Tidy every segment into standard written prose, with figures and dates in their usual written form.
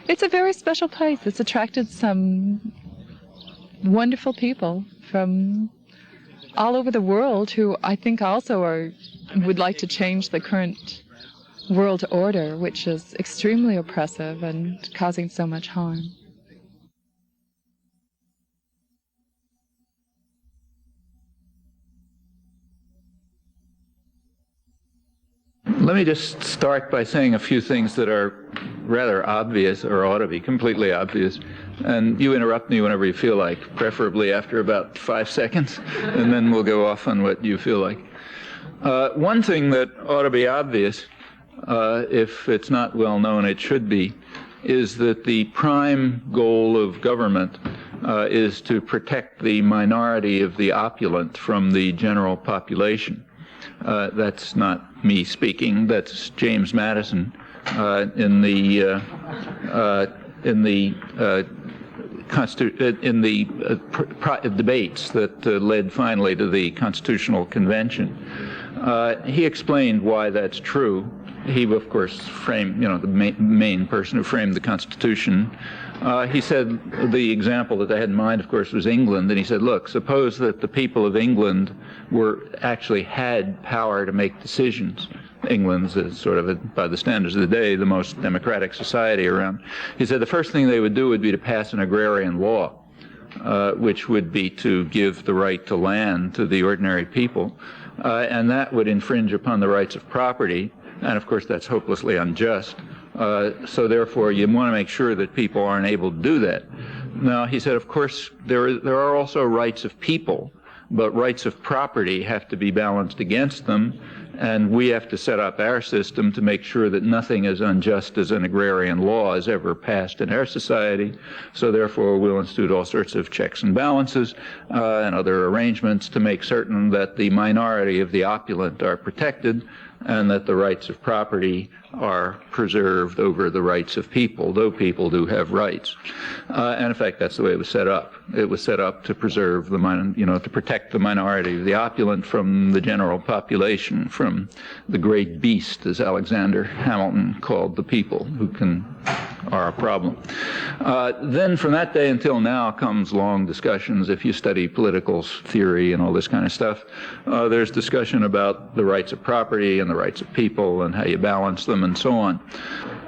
It's a very special place. It's attracted some wonderful people from all over the world who I think also would like to change the current world order, which is extremely oppressive and causing so much harm. Let me just start by saying a few things that are rather obvious, or ought to be completely obvious. And you interrupt me whenever you feel like, preferably after about 5 seconds, and then we'll go off on what you feel like. One thing that ought to be obvious, if it's not well known, it should be, is that the prime goal of government is to protect the minority of the opulent from the general population. That's not me speaking. That's James Madison in the debates that led finally to the Constitutional Convention. He explained why that's true. He, of course, framed, the main person who framed the Constitution. He said the example that they had in mind, of course, was England. And he said, look, suppose that the people of England actually had power to make decisions. England's sort of, by the standards of the day, the most democratic society around. He said the first thing they would do would be to pass an agrarian law, which would be to give the right to land to the ordinary people. And that would infringe upon the rights of property. And of course, that's hopelessly unjust. So therefore, you want to make sure that people aren't able to do that. Now, he said, of course, there are also rights of people, but rights of property have to be balanced against them. And we have to set up our system to make sure that nothing as unjust as an agrarian law is ever passed in our society. So therefore, we'll institute all sorts of checks and balances and other arrangements to make certain that the minority of the opulent are protected and that the rights of property are preserved over the rights of people, though people do have rights. And in fact, that's the way it was set up. It was set up to preserve to protect the minority of the opulent from the general population, from the great beast, as Alexander Hamilton called the people, who are a problem. Then from that day until now comes long discussions. If you study political theory and all this kind of stuff, there's discussion about the rights of property and the rights of people and how you balance them and so on.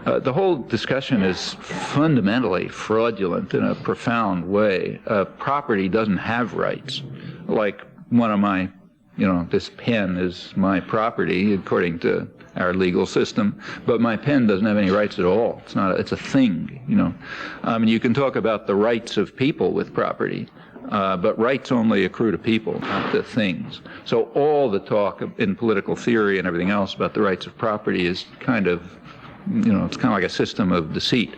The whole discussion is fundamentally fraudulent in a profound way. Property doesn't have rights. Like one of my, this pen is my property according to our legal system, but my pen doesn't have any rights at all. It's a thing, you can talk about the rights of people with property, but rights only accrue to people, not to things. So all the talk in political theory and everything else about the rights of property is kind of, it's kind of like a system of deceit.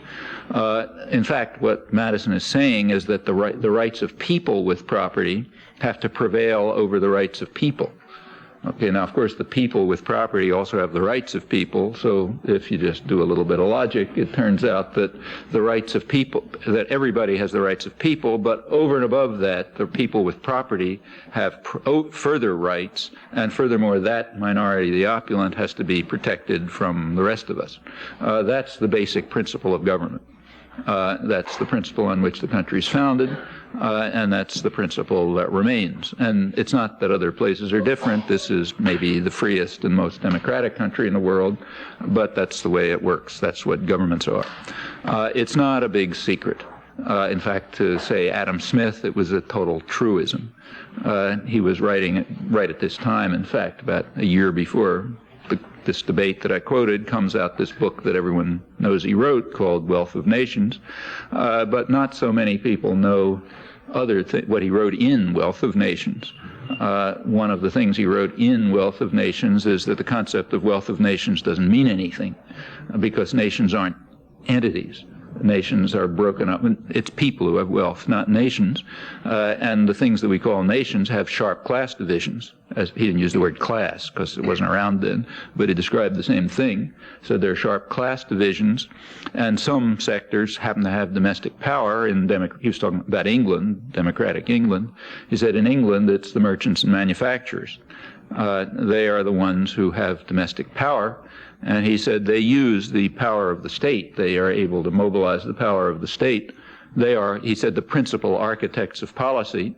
In fact, what Madison is saying is that the rights of people with property have to prevail over the rights of people. Okay, now, of course, the people with property also have the rights of people, so if you just do a little bit of logic, it turns out that the rights of people, that everybody has the rights of people, but over and above that, the people with property have further rights, and furthermore, that minority, the opulent, has to be protected from the rest of us. That's the basic principle of government. That's the principle on which the country is founded, and that's the principle that remains. And it's not that other places are different. This is maybe the freest and most democratic country in the world, but that's the way it works. That's what governments are. It's not a big secret. In fact, to say Adam Smith, it was a total truism. He was writing right at this time, in fact, about a year before this debate that I quoted, comes out this book that everyone knows he wrote called Wealth of Nations, but not so many people know what he wrote in Wealth of Nations. One of the things he wrote in Wealth of Nations is that the concept of wealth of nations doesn't mean anything, because nations aren't entities. Nations are broken up. It's people who have wealth, not nations. And the things that we call nations have sharp class divisions. He didn't use the word class because it wasn't around then, but he described the same thing. So there are sharp class divisions, and some sectors happen to have domestic power. He was talking about England, democratic England. He said in England it's the merchants and manufacturers. They are the ones who have domestic power. And he said they use the power of the state. They are able to mobilize the power of the state. They are, he said, the principal architects of policy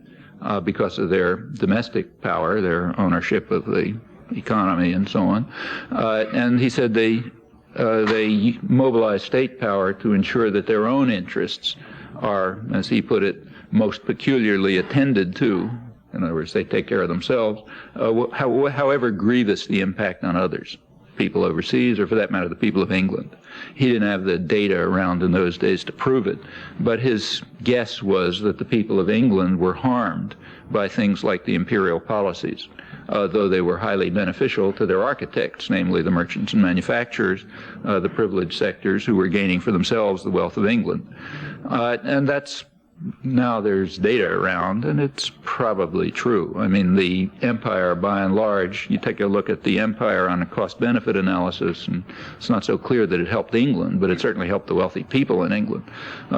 because of their domestic power, their ownership of the economy and so on. And he said they mobilize state power to ensure that their own interests are, as he put it, most peculiarly attended to. In other words, they take care of themselves, however grievous the impact on others, people overseas, or for that matter, the people of England. He didn't have the data around in those days to prove it, but his guess was that the people of England were harmed by things like the imperial policies, though they were highly beneficial to their architects, namely the merchants and manufacturers, the privileged sectors who were gaining for themselves the wealth of England. And that's, now there's data around, and it's probably true. I mean, the empire, by and large, you take a look at the empire on a cost-benefit analysis, and it's not so clear that it helped England, but it certainly helped the wealthy people in England.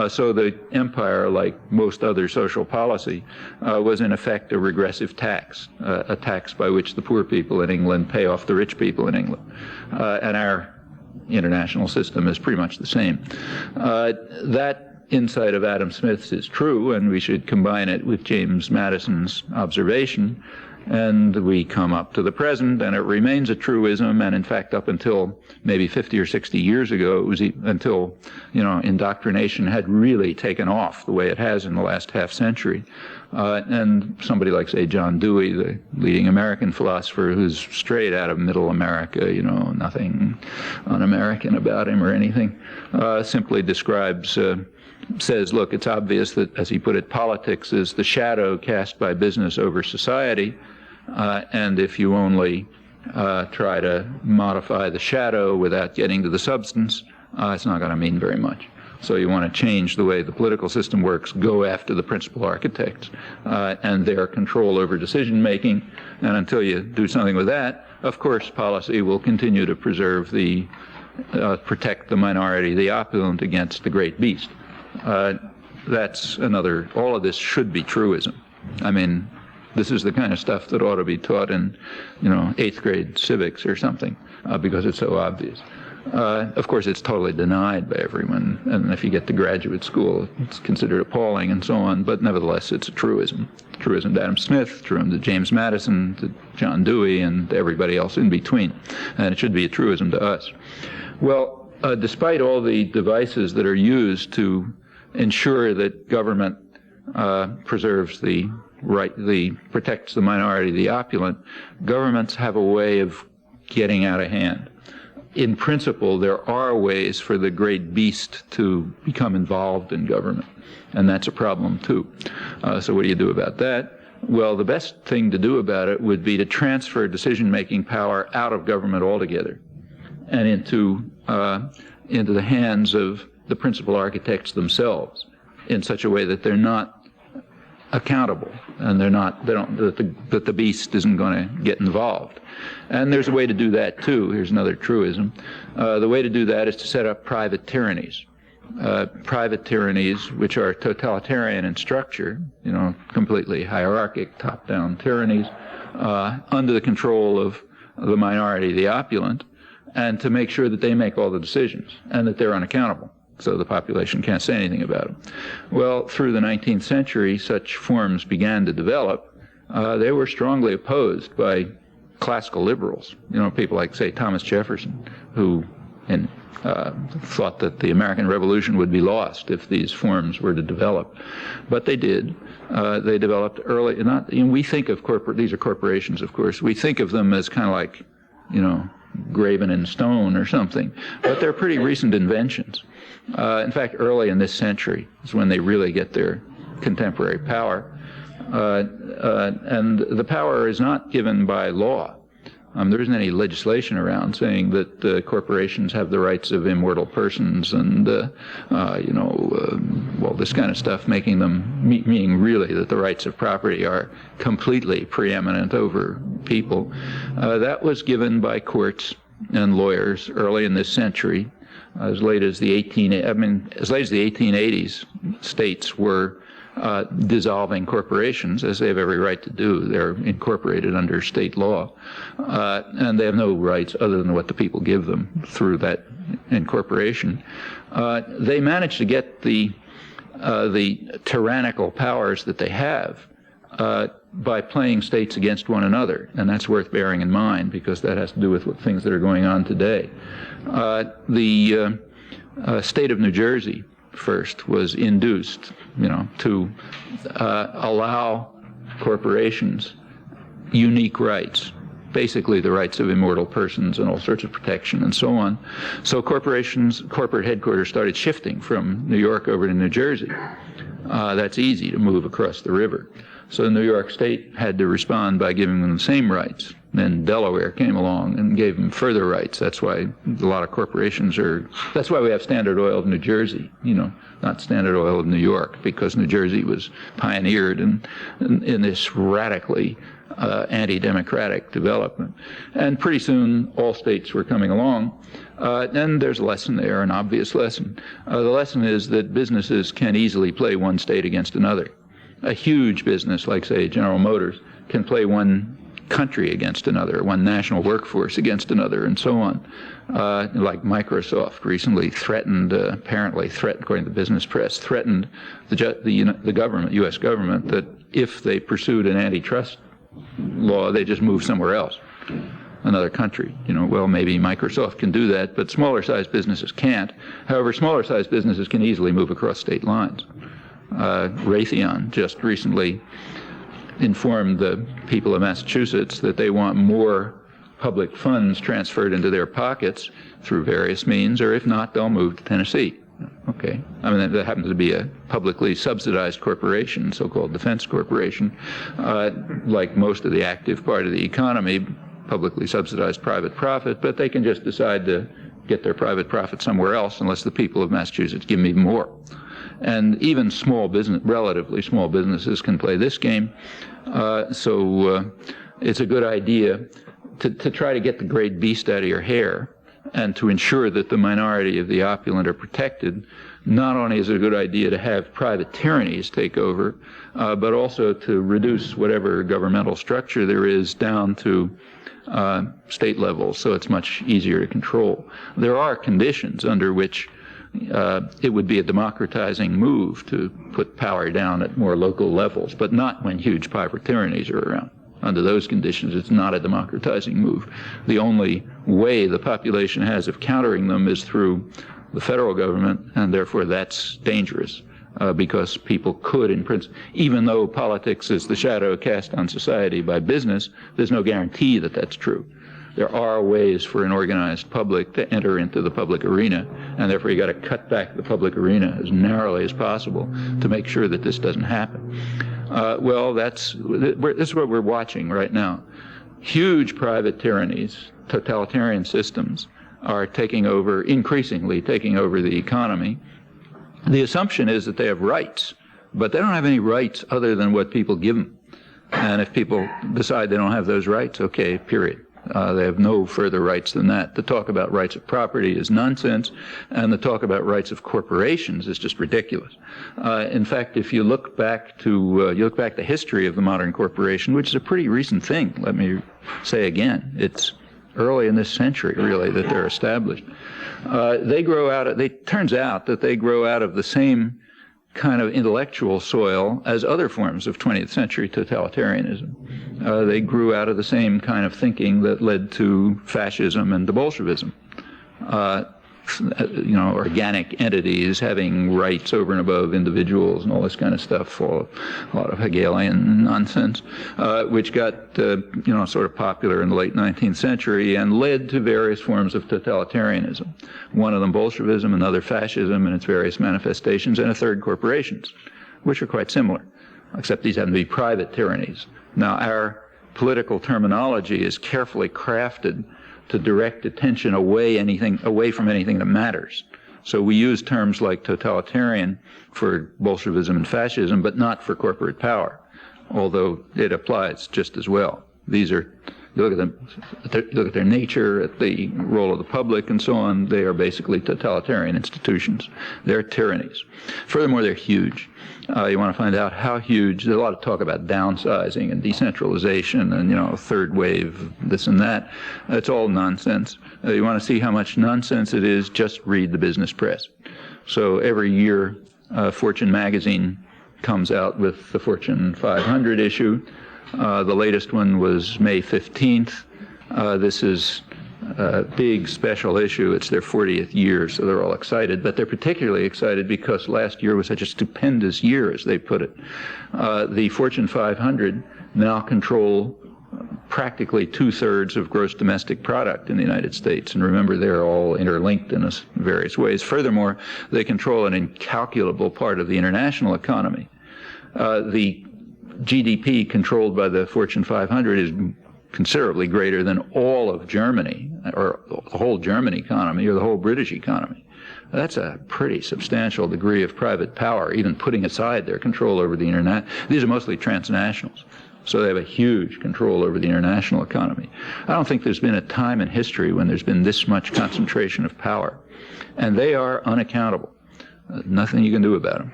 So the empire, like most other social policy, was in effect a regressive tax, a tax by which the poor people in England pay off the rich people in England. And our international system is pretty much the same. That insight of Adam Smith's is true, and we should combine it with James Madison's observation, and we come up to the present, and it remains a truism. And in fact, up until maybe 50 or 60 years ago, it was until, indoctrination had really taken off the way it has in the last half century. And somebody like, say, John Dewey, the leading American philosopher, who's straight out of middle America, nothing un-American about him or anything, simply describes, says, look, it's obvious that, as he put it, politics is the shadow cast by business over society, and if you only try to modify the shadow without getting to the substance, it's not going to mean very much. So you want to change the way the political system works, go after the principal architects and their control over decision-making, and until you do something with that, of course, policy will continue to protect the minority, the opulent, against the great beast. That's another, all of this should be truism. I mean, this is the kind of stuff that ought to be taught in, 8th grade civics or something, because it's so obvious. Of course, it's totally denied by everyone, and if you get to graduate school, it's considered appalling and so on, but nevertheless, it's a truism. Truism to Adam Smith, truism to James Madison, to John Dewey, and to everybody else in between, and it should be a truism to us. Well, despite all the devices that are used to ensure that government preserves the right, protects the minority, the opulent, governments have a way of getting out of hand. In principle, there are ways for the great beast to become involved in government, and that's a problem too. So what do you do about that? Well, the best thing to do about it would be to transfer decision-making power out of government altogether and into the hands of the principal architects themselves, in such a way that they're not accountable and that the beast isn't going to get involved. And there's a way to do that too. Here's another truism. The way to do that is to set up private tyrannies. Private tyrannies which are totalitarian in structure, completely hierarchic, top-down tyrannies, under the control of the minority, the opulent, and to make sure that they make all the decisions and that they're unaccountable, so the population can't say anything about them. Well, through the 19th century, such forms began to develop. They were strongly opposed by classical liberals, people like, say, Thomas Jefferson, who thought that the American Revolution would be lost if these forms were to develop. But they did. They developed early. We think of these are corporations, of course. We think of them as kind of like, graven in stone or something. But they're pretty recent inventions. In fact, early in this century is when they really get their contemporary power. And the power is not given by law. There isn't any legislation around saying that corporations have the rights of immortal persons and, this kind of stuff, meaning really that the rights of property are completely preeminent over people. That was given by courts and lawyers early in this century. As late as the 1880s, states were dissolving corporations, as they have every right to do. They're incorporated under state law, and they have no rights other than what the people give them through that incorporation. They managed to get the tyrannical powers that they have by playing states against one another, and that's worth bearing in mind because that has to do with things that are going on today. The state of New Jersey first was induced, to allow corporations unique rights, basically the rights of immortal persons and all sorts of protection and so on. So corporate headquarters started shifting from New York over to New Jersey. That's easy to move across the river. So New York State had to respond by giving them the same rights. Then Delaware came along and gave them further rights. That's why a lot of corporations that's why we have Standard Oil of New Jersey, not Standard Oil of New York, because New Jersey was pioneered in this radically anti-democratic development. And pretty soon all states were coming along. And there's a lesson there, an obvious lesson. The lesson is that businesses can easily play one state against another. A huge business like, say, General Motors can play one country against another, one national workforce against another, and so on. Like Microsoft recently apparently threatened, according to the business press, threatened the government, U.S. government, that if they pursued an antitrust law, they just move somewhere else, another country. Well, maybe Microsoft can do that, but smaller-sized businesses can't. However, smaller-sized businesses can easily move across state lines. Raytheon just recently informed the people of Massachusetts that they want more public funds transferred into their pockets through various means, or if not, they'll move to Tennessee. Okay. That happens to be a publicly subsidized corporation, so-called defense corporation, like most of the active part of the economy, publicly subsidized private profit, but they can just decide to get their private profit somewhere else unless the people of Massachusetts give them even more. And even relatively small businesses can play this game. So it's a good idea to try to get the great beast out of your hair and to ensure that the minority of the opulent are protected. Not only is it a good idea to have private tyrannies take over, but also to reduce whatever governmental structure there is down to state levels, so it's much easier to control. There are conditions under which it would be a democratizing move to put power down at more local levels, but not when huge private tyrannies are around. Under those conditions, it's not a democratizing move. The only way the population has of countering them is through the federal government, and therefore that's dangerous, because people could, in principle, even though politics is the shadow cast on society by business, there's no guarantee that that's true. There are ways for an organized public to enter into the public arena, and therefore you got to cut back the public arena as narrowly as possible to make sure that this doesn't happen. This is what we're watching right now. Huge private tyrannies, totalitarian systems, are increasingly taking over the economy. The assumption is that they have rights, but they don't have any rights other than what people give them. And if people decide they don't have those rights, okay, period. They have no further rights than that. The talk about rights of property is nonsense, and the talk about rights of corporations is just ridiculous. In fact, if you look back the history of the modern corporation, which is a pretty recent thing, let me say again, it's early in this century, really, that they're established. Turns out that they grow out of the same kind of intellectual soil as other forms of 20th century totalitarianism. They grew out of the same kind of thinking that led to fascism and to Bolshevism. Organic entities having rights over and above individuals and all this kind of stuff, a lot of Hegelian nonsense, which got sort of popular in the late 19th century and led to various forms of totalitarianism. One of them Bolshevism, another fascism in its various manifestations, and a third corporations, which are quite similar, except these happen to be private tyrannies. Now, our political terminology is carefully crafted to direct attention away from anything that matters. So we use terms like totalitarian for Bolshevism and fascism, but not for corporate power, although it applies just as well. These are You look at them, look at their nature, at the role of the public, and so on. They are basically totalitarian institutions. They're tyrannies. Furthermore, they're huge. You want to find out how huge. There's a lot of talk about downsizing and decentralization and third wave, this and that. It's all nonsense. You want to see how much nonsense it is, just read the business press. So every year, Fortune magazine comes out with the Fortune 500 issue. The latest one was May 15th. This is a big special issue. It's their 40th year, so they're all excited. But they're particularly excited because last year was such a stupendous year, as they put it. The Fortune 500 now control practically 2/3 of gross domestic product in the United States. And remember, they're all interlinked in various ways. Furthermore, they control an incalculable part of the international economy. The GDP controlled by the Fortune 500 is considerably greater than all of Germany, or the whole German economy, or the whole British economy. That's a pretty substantial degree of private power, even putting aside their control over the internet. These are mostly transnationals, so they have a huge control over the international economy. I don't think there's been a time in history when there's been this much concentration of power, and they are unaccountable. Nothing you can do about them.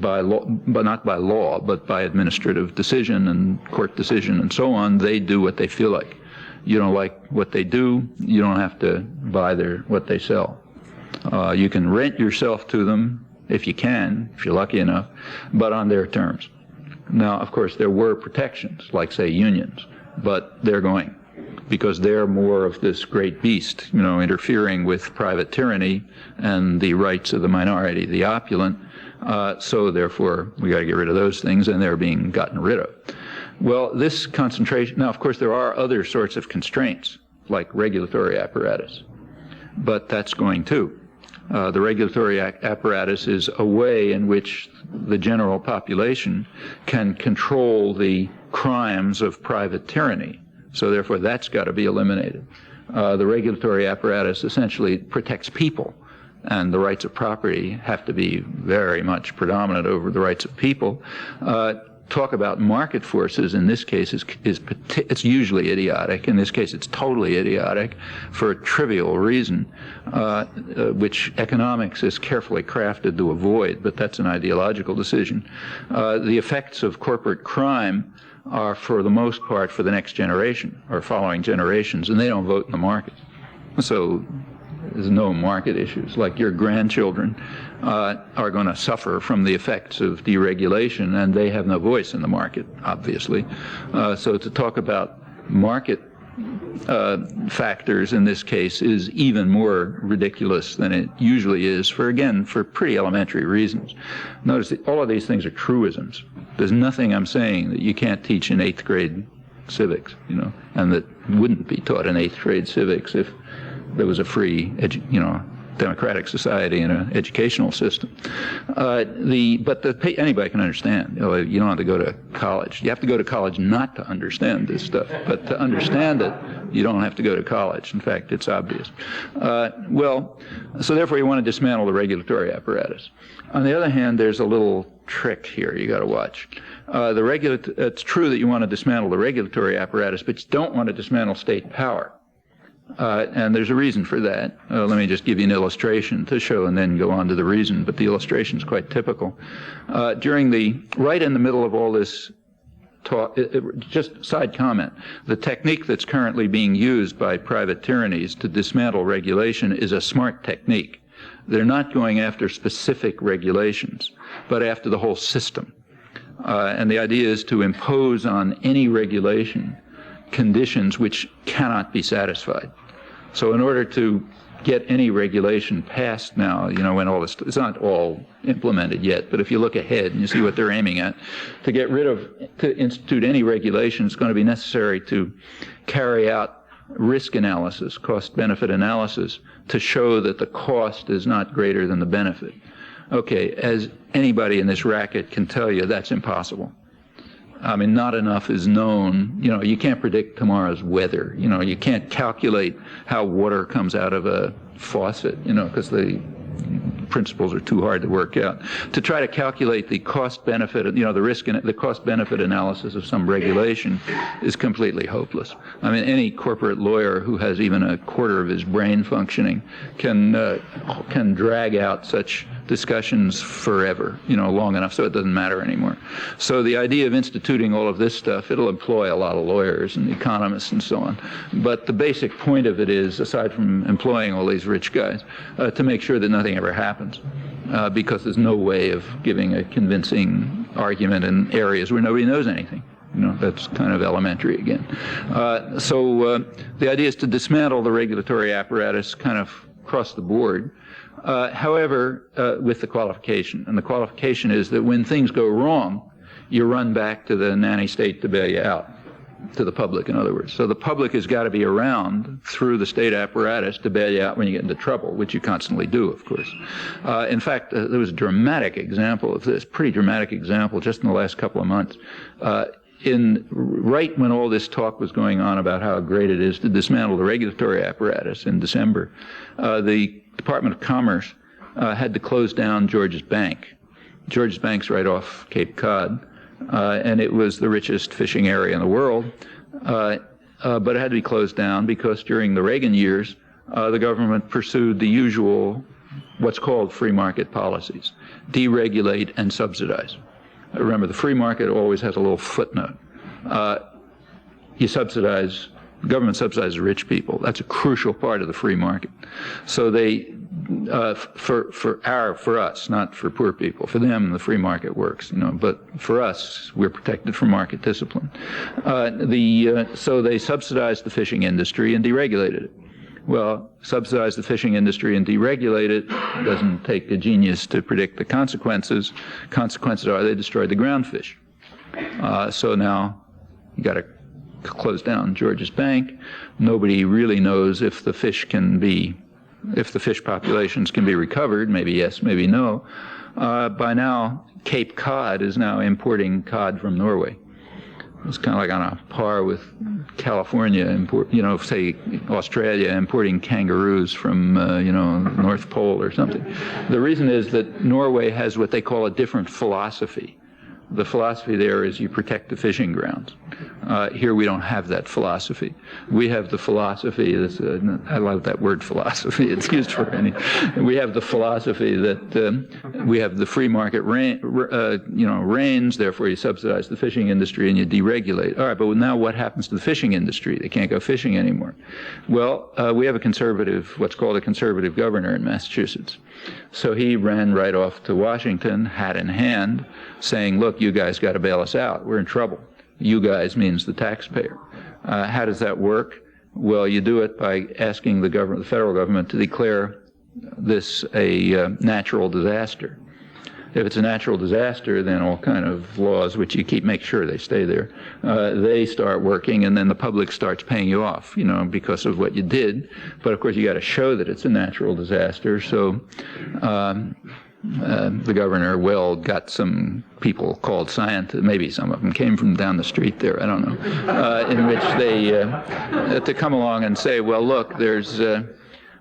By law, but not by law, but by administrative decision and court decision and so on. They do what they feel like. You don't like what they do, you don't have to buy what they sell. You can rent yourself to them if you can, if you're lucky enough, but on their terms. Now, of course, there were protections, like, say, unions, but they're going, because they're more of this great beast, interfering with private tyranny and the rights of the minority, the opulent. So therefore, we got to get rid of those things, and they're being gotten rid of. Well, this concentration, now, of course, there are other sorts of constraints, like regulatory apparatus, but that's going too. The regulatory apparatus is a way in which the general population can control the crimes of private tyranny. So therefore, that's got to be eliminated. The regulatory apparatus essentially protects people, and the rights of property have to be very much predominant over the rights of people. Talk about market forces in this case it's usually idiotic. In this case, it's totally idiotic for a trivial reason, which economics is carefully crafted to avoid, but that's an ideological decision. The effects of corporate crime are, for the most part, for the next generation or following generations, and they don't vote in the market. So there's no market issues. Like, your grandchildren are going to suffer from the effects of deregulation, and they have no voice in the market, obviously. So to talk about market factors in this case is even more ridiculous than it usually is, for pretty elementary reasons. Notice that all of these things are truisms. There's nothing I'm saying that you can't teach in 8th grade civics, and that wouldn't be taught in 8th grade civics if there was a free, democratic society and an educational system. Anybody can understand. You don't have to go to college. You have to go to college not to understand this stuff, but to understand it, you don't have to go to college. In fact, it's obvious. So therefore, you want to dismantle the regulatory apparatus. On the other hand, there's a little trick here you got to watch. It's true that you want to dismantle the regulatory apparatus, but you don't want to dismantle state power. And there's a reason for that. Let me just give you an illustration to show and then go on to the reason, but the illustration is quite typical. Right in the middle of all this talk, just side comment, the technique that's currently being used by private tyrannies to dismantle regulation is a smart technique. They're not going after specific regulations, but after the whole system. And the idea is to impose on any regulation conditions which cannot be satisfied. So in order to get any regulation passed now, when all this, it's not all implemented yet, but if you look ahead and you see what they're aiming at, to institute any regulation, it's going to be necessary to carry out risk analysis, cost-benefit analysis, to show that the cost is not greater than the benefit. Okay, as anybody in this racket can tell you, that's impossible. I mean, not enough is known. You can't predict tomorrow's weather. You can't calculate how water comes out of a faucet, because principles are too hard to work out. To try to calculate the cost-benefit, the cost-benefit analysis of some regulation is completely hopeless. I mean, any corporate lawyer who has even a quarter of his brain functioning can drag out such discussions forever, long enough so it doesn't matter anymore. So the idea of instituting all of this stuff, it'll employ a lot of lawyers and economists and so on. But the basic point of it is, aside from employing all these rich guys, to make sure that nothing ever happens, because there's no way of giving a convincing argument in areas where nobody knows anything. That's kind of elementary again. So the idea is to dismantle the regulatory apparatus kind of across the board. However, with the qualification. And the qualification is that when things go wrong, you run back to the nanny state to bail you out, to the public, in other words. So the public has got to be around through the state apparatus to bail you out when you get into trouble, which you constantly do, of course. In fact, there was a dramatic example of this, pretty dramatic example, just in the last couple of months. Right when all this talk was going on about how great it is to dismantle the regulatory apparatus in December, the Department of Commerce had to close down George's Bank. George's Bank's right off Cape Cod, and it was the richest fishing area in the world, but it had to be closed down because during the Reagan years, the government pursued the usual, what's called free market policies: deregulate and subsidize. Remember, the free market always has a little footnote. You subsidize, the government subsidizes rich people. That's a crucial part of the free market. So they, for us, not for poor people, for them the free market works, but for us, we're protected from market discipline. So they subsidized the fishing industry and deregulated it. Well, subsidize the fishing industry and deregulate it doesn't take a genius to predict the consequences. Consequences are they destroyed the ground fish. So now you got to close down George's Bank. Nobody really knows if the fish populations can be recovered. Maybe yes, maybe no. By now, Cape Cod is now importing cod from Norway. It's kind of like on a par with California, say Australia importing kangaroos from, North Pole or something. The reason is that Norway has what they call a different philosophy. The philosophy there is you protect the fishing grounds. Here we don't have that philosophy. We have the philosophy, I love that word philosophy, it's used for any. We have the philosophy that we have the free market reigns, therefore you subsidize the fishing industry and you deregulate. All right, but now what happens to the fishing industry? They can't go fishing anymore. Well, we have what's called a conservative governor in Massachusetts. So he ran right off to Washington, hat in hand, saying, look, you guys got to bail us out. We're in trouble. You guys means the taxpayer. How does that work? Well, you do it by asking the federal government to declare this a natural disaster. If it's a natural disaster, then all kind of laws, which you make sure they stay there, they start working, and then the public starts paying you off, because of what you did. But of course, you got to show that it's a natural disaster. So the governor got some people called scientists, maybe some of them came from down the street there, I don't know, in which they, to come along and say, well, look, there's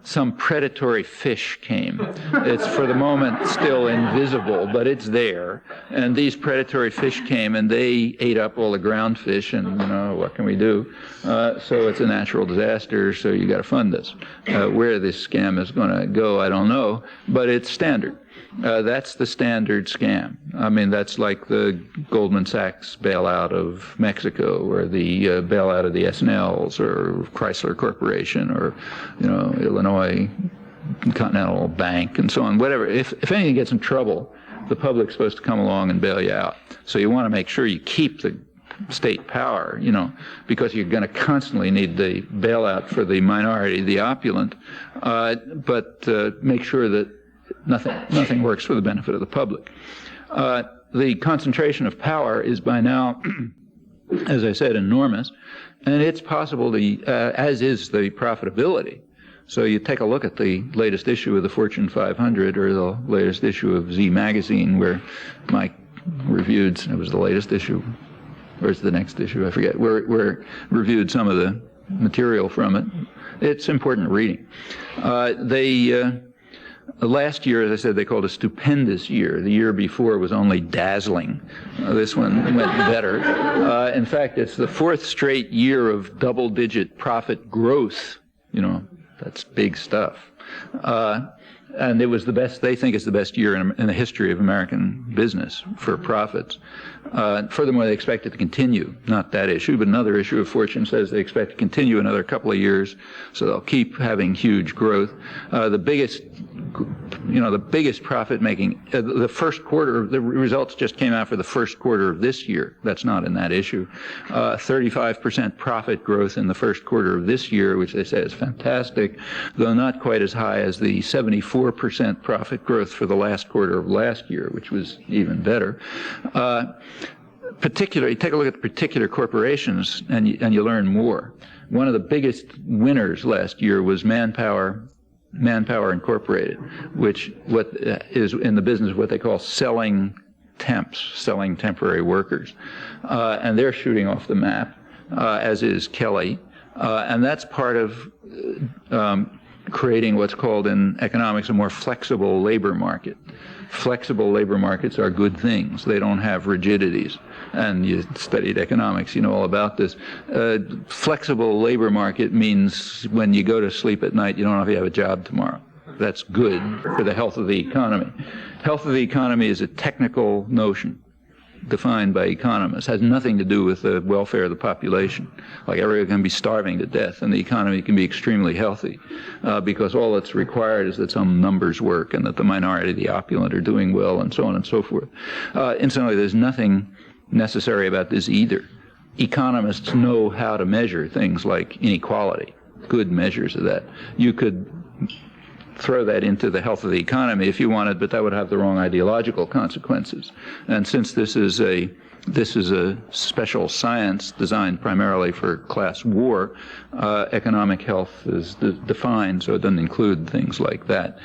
some predatory fish came. It's for the moment still invisible, but it's there. And these predatory fish came and they ate up all the ground fish, and what can we do? So it's a natural disaster, so you got to fund this. Where this scam is going to go, I don't know, but it's standard. That's the standard scam. I mean, that's like the Goldman Sachs bailout of Mexico, or the bailout of the S&Ls, or Chrysler Corporation, or Illinois Continental Bank, and so on. Whatever. If anything gets in trouble, the public's supposed to come along and bail you out. So you want to make sure you keep the state power, because you're going to constantly need the bailout for the minority, the opulent, but make sure that nothing works for the benefit of the public. The concentration of power is by now, as I said, enormous, and it's possible to, as is the profitability. So you take a look at the latest issue of the Fortune 500 or the latest issue of Z Magazine, where Mike reviewed, it was the latest issue, or is the next issue, I forget, where reviewed some of the material from it. It's important reading. Last year, as I said, they called a stupendous year. The year before was only dazzling. This one went better. In fact, it's the fourth straight year of double-digit profit growth. You know, that's big stuff. And it was the best, they think it's the best year in the history of American business for profits. Furthermore, they expect it to continue. Not that issue, but another issue of Fortune says they expect to continue another couple of years, so they'll keep having huge growth. The biggest profit making, the first quarter, the results just came out for the first quarter of this year. That's not in that issue. 35% profit growth in the first quarter of this year, which they say is fantastic, though not quite as high as the 74% profit growth for the last quarter of last year, which was even better. Particularly, take a look at the particular corporations, and you learn more. One of the biggest winners last year was Manpower Incorporated, which is in the business of what they call selling temps, selling temporary workers, and they're shooting off the map, as is Kelly, and that's part of creating what's called in economics a more flexible labor market. Flexible labor markets are good things. They don't have rigidities. And you studied economics, you know all about this. Flexible labor market means when you go to sleep at night, you don't know if you have a job tomorrow. That's good for the health of the economy. Health of the economy is a technical notion defined by economists. It has nothing to do with the welfare of the population. Like everyone can be starving to death, and the economy can be extremely healthy because all that's required is that some numbers work and that the minority, the opulent, are doing well, and so on and so forth. Incidentally, there's nothing necessary about this either. Economists know how to measure things like inequality, good measures of that. You could throw that into the health of the economy if you wanted, but that would have the wrong ideological consequences. And since this is a special science designed primarily for class war, economic health is defined, so it doesn't include things like that.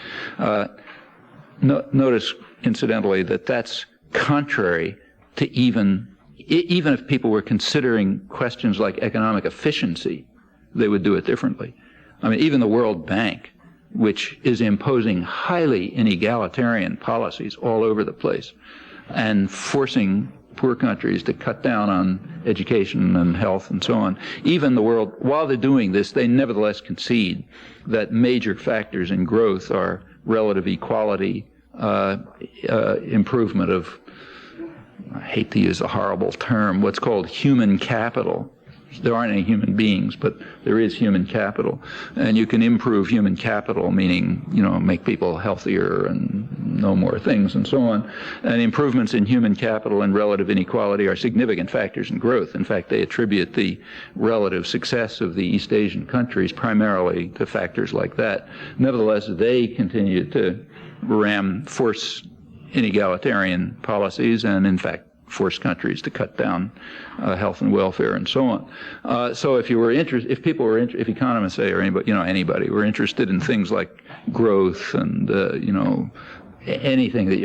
Notice, incidentally, that that's contrary to even if people were considering questions like economic efficiency, they would do it differently. I mean, even the World Bank, which is imposing highly inegalitarian policies all over the place and forcing poor countries to cut down on education and health and so on. Even the world, while they're doing this, they nevertheless concede that major factors in growth are relative equality, improvement of, I hate to use a horrible term, what's called human capital. There aren't any human beings, but there is human capital. And you can improve human capital, meaning, make people healthier and know more things and so on. And improvements in human capital and relative inequality are significant factors in growth. In fact, they attribute the relative success of the East Asian countries primarily to factors like that. Nevertheless, they continue to force inegalitarian policies and, in fact, force countries to cut down health and welfare and so on. So if economists say, or anybody were interested in things like growth and anything that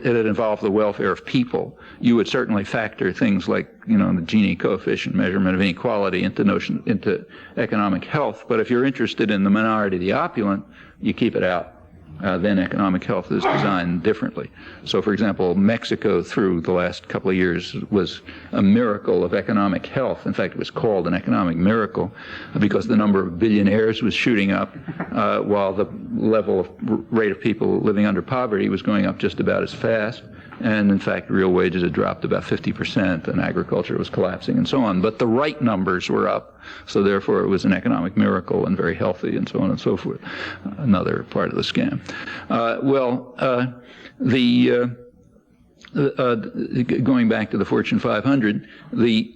that involved the welfare of people, you would certainly factor things like the Gini coefficient measurement of inequality into economic health. But if you're interested in the minority, the opulent, you keep it out. Then economic health is designed differently. So, for example, Mexico through the last couple of years was a miracle of economic health. In fact, it was called an economic miracle because the number of billionaires was shooting up while the rate of people living under poverty was going up just about as fast. And in fact, real wages had dropped about 50%, and agriculture was collapsing, and so on. But the right numbers were up, so therefore it was an economic miracle and very healthy, and so on and so forth. Another part of the scam. Going back to the Fortune 500, the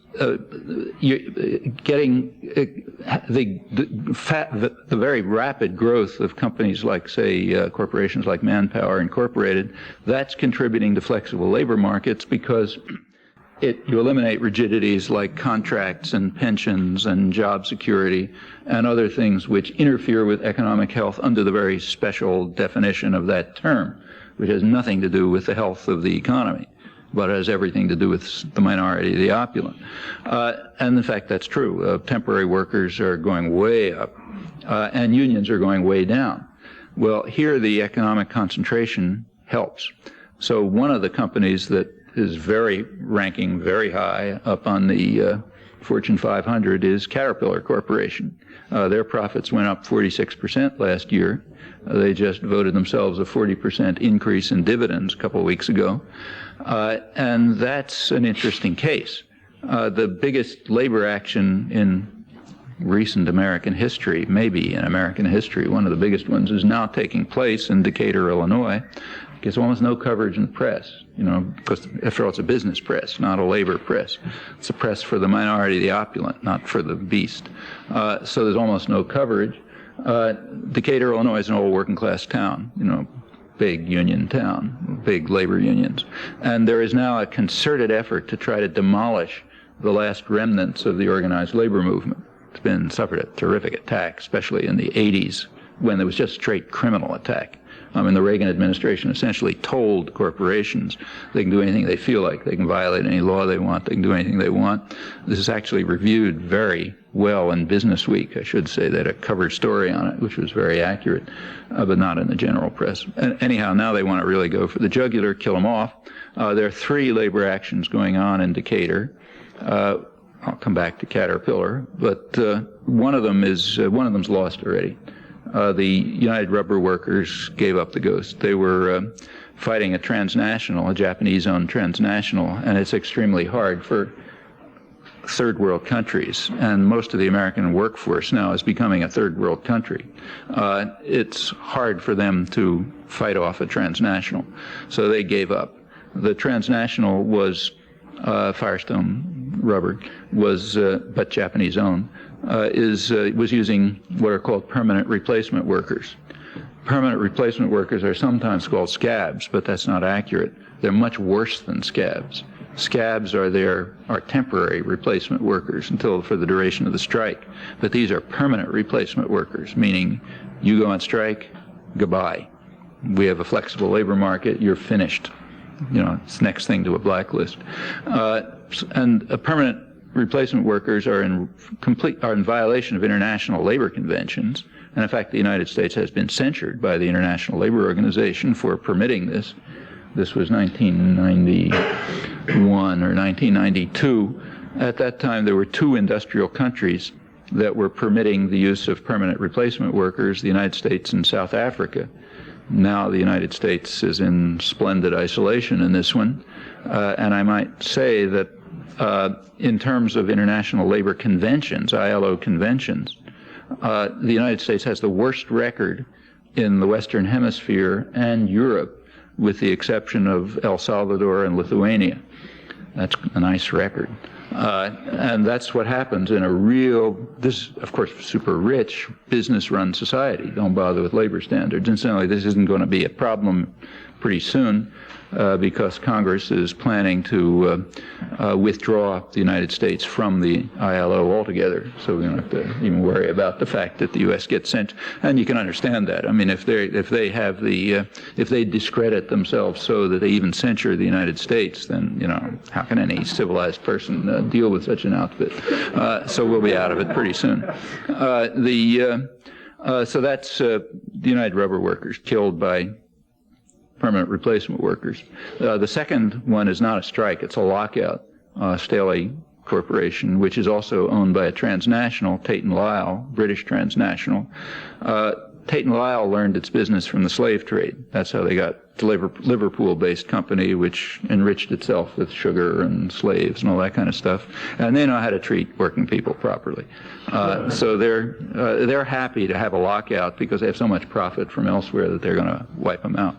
very rapid growth of companies like, say, corporations like Manpower Incorporated, that's contributing to flexible labor markets because you eliminate rigidities like contracts and pensions and job security and other things which interfere with economic health under the very special definition of that term, which has nothing to do with the health of the economy, but has everything to do with the minority, the opulent. And in fact, that's true. Temporary workers are going way up, and unions are going way down. Well, here the economic concentration helps. So one of the companies that is ranking very high up on the Fortune 500 is Caterpillar Corporation. Their profits went up 46% last year. They just voted themselves a 40% increase in dividends a couple of weeks ago. And that's an interesting case. The biggest labor action in recent American history, maybe in American history, one of the biggest ones, is now taking place in Decatur, Illinois. Gets almost no coverage in the press, because after all, it's a business press, not a labor press. It's a press for the minority, the opulent, not for the beast. So there's almost no coverage. Decatur, Illinois is an old working class town, big union town, big labor unions. And there is now a concerted effort to try to demolish the last remnants of the organized labor movement. It's suffered a terrific attack, especially in the 80s, when there was just straight criminal attack. The Reagan administration essentially told corporations they can do anything they feel like. They can violate any law they want. They can do anything they want. This is actually reviewed very well in Business Week. I should say they had a cover story on it, which was very accurate, but not in the general press. And anyhow, now they want to really go for the jugular, kill them off. There are 3 labor actions going on in Decatur. I'll come back to Caterpillar, but one of them's lost already. The United Rubber Workers gave up the ghost. They were fighting a Japanese-owned transnational, and it's extremely hard for third world countries, and most of the American workforce now is becoming a third world country. It's hard for them to fight off a transnational, so they gave up. The transnational was Firestone Rubber, but Japanese-owned. Was using what are called permanent replacement workers. Permanent replacement workers are sometimes called scabs, but that's not accurate. They're much worse than scabs. Scabs are temporary replacement workers for the duration of the strike. But these are permanent replacement workers, meaning you go on strike, goodbye. We have a flexible labor market, you're finished. It's the next thing to a blacklist. And a permanent replacement workers are in violation of international labor conventions, and in fact the United States has been censured by the International Labor Organization for permitting this. This was 1991 or 1992. At that time there were 2 industrial countries that were permitting the use of permanent replacement workers, the United States and South Africa. Now the United States is in splendid isolation in this one, and I might say that in terms of international labor conventions, ILO conventions, the United States has the worst record in the Western Hemisphere and Europe, with the exception of El Salvador and Lithuania. That's a nice record. And that's what happens in this, of course, super rich, business-run society. Don't bother with labor standards. Incidentally, this isn't going to be a problem pretty soon, because Congress is planning to withdraw the United States from the ILO altogether. So we don't have to even worry about the fact that the U.S. gets sent. And you can understand that. If they discredit themselves so that they even censure the United States, then how can any civilized person deal with such an outfit? So we'll be out of it pretty soon. So that's the United Rubber Workers killed by permanent replacement workers. The second one is not a strike, it's a lockout. Staley Corporation, which is also owned by a transnational, Tate & Lyle, British transnational. Tate & Lyle learned its business from the slave trade. That's how they got the Liverpool-based company, which enriched itself with sugar and slaves and all that kind of stuff. And they know how to treat working people properly. So they're happy to have a lockout because they have so much profit from elsewhere that they're going to wipe them out.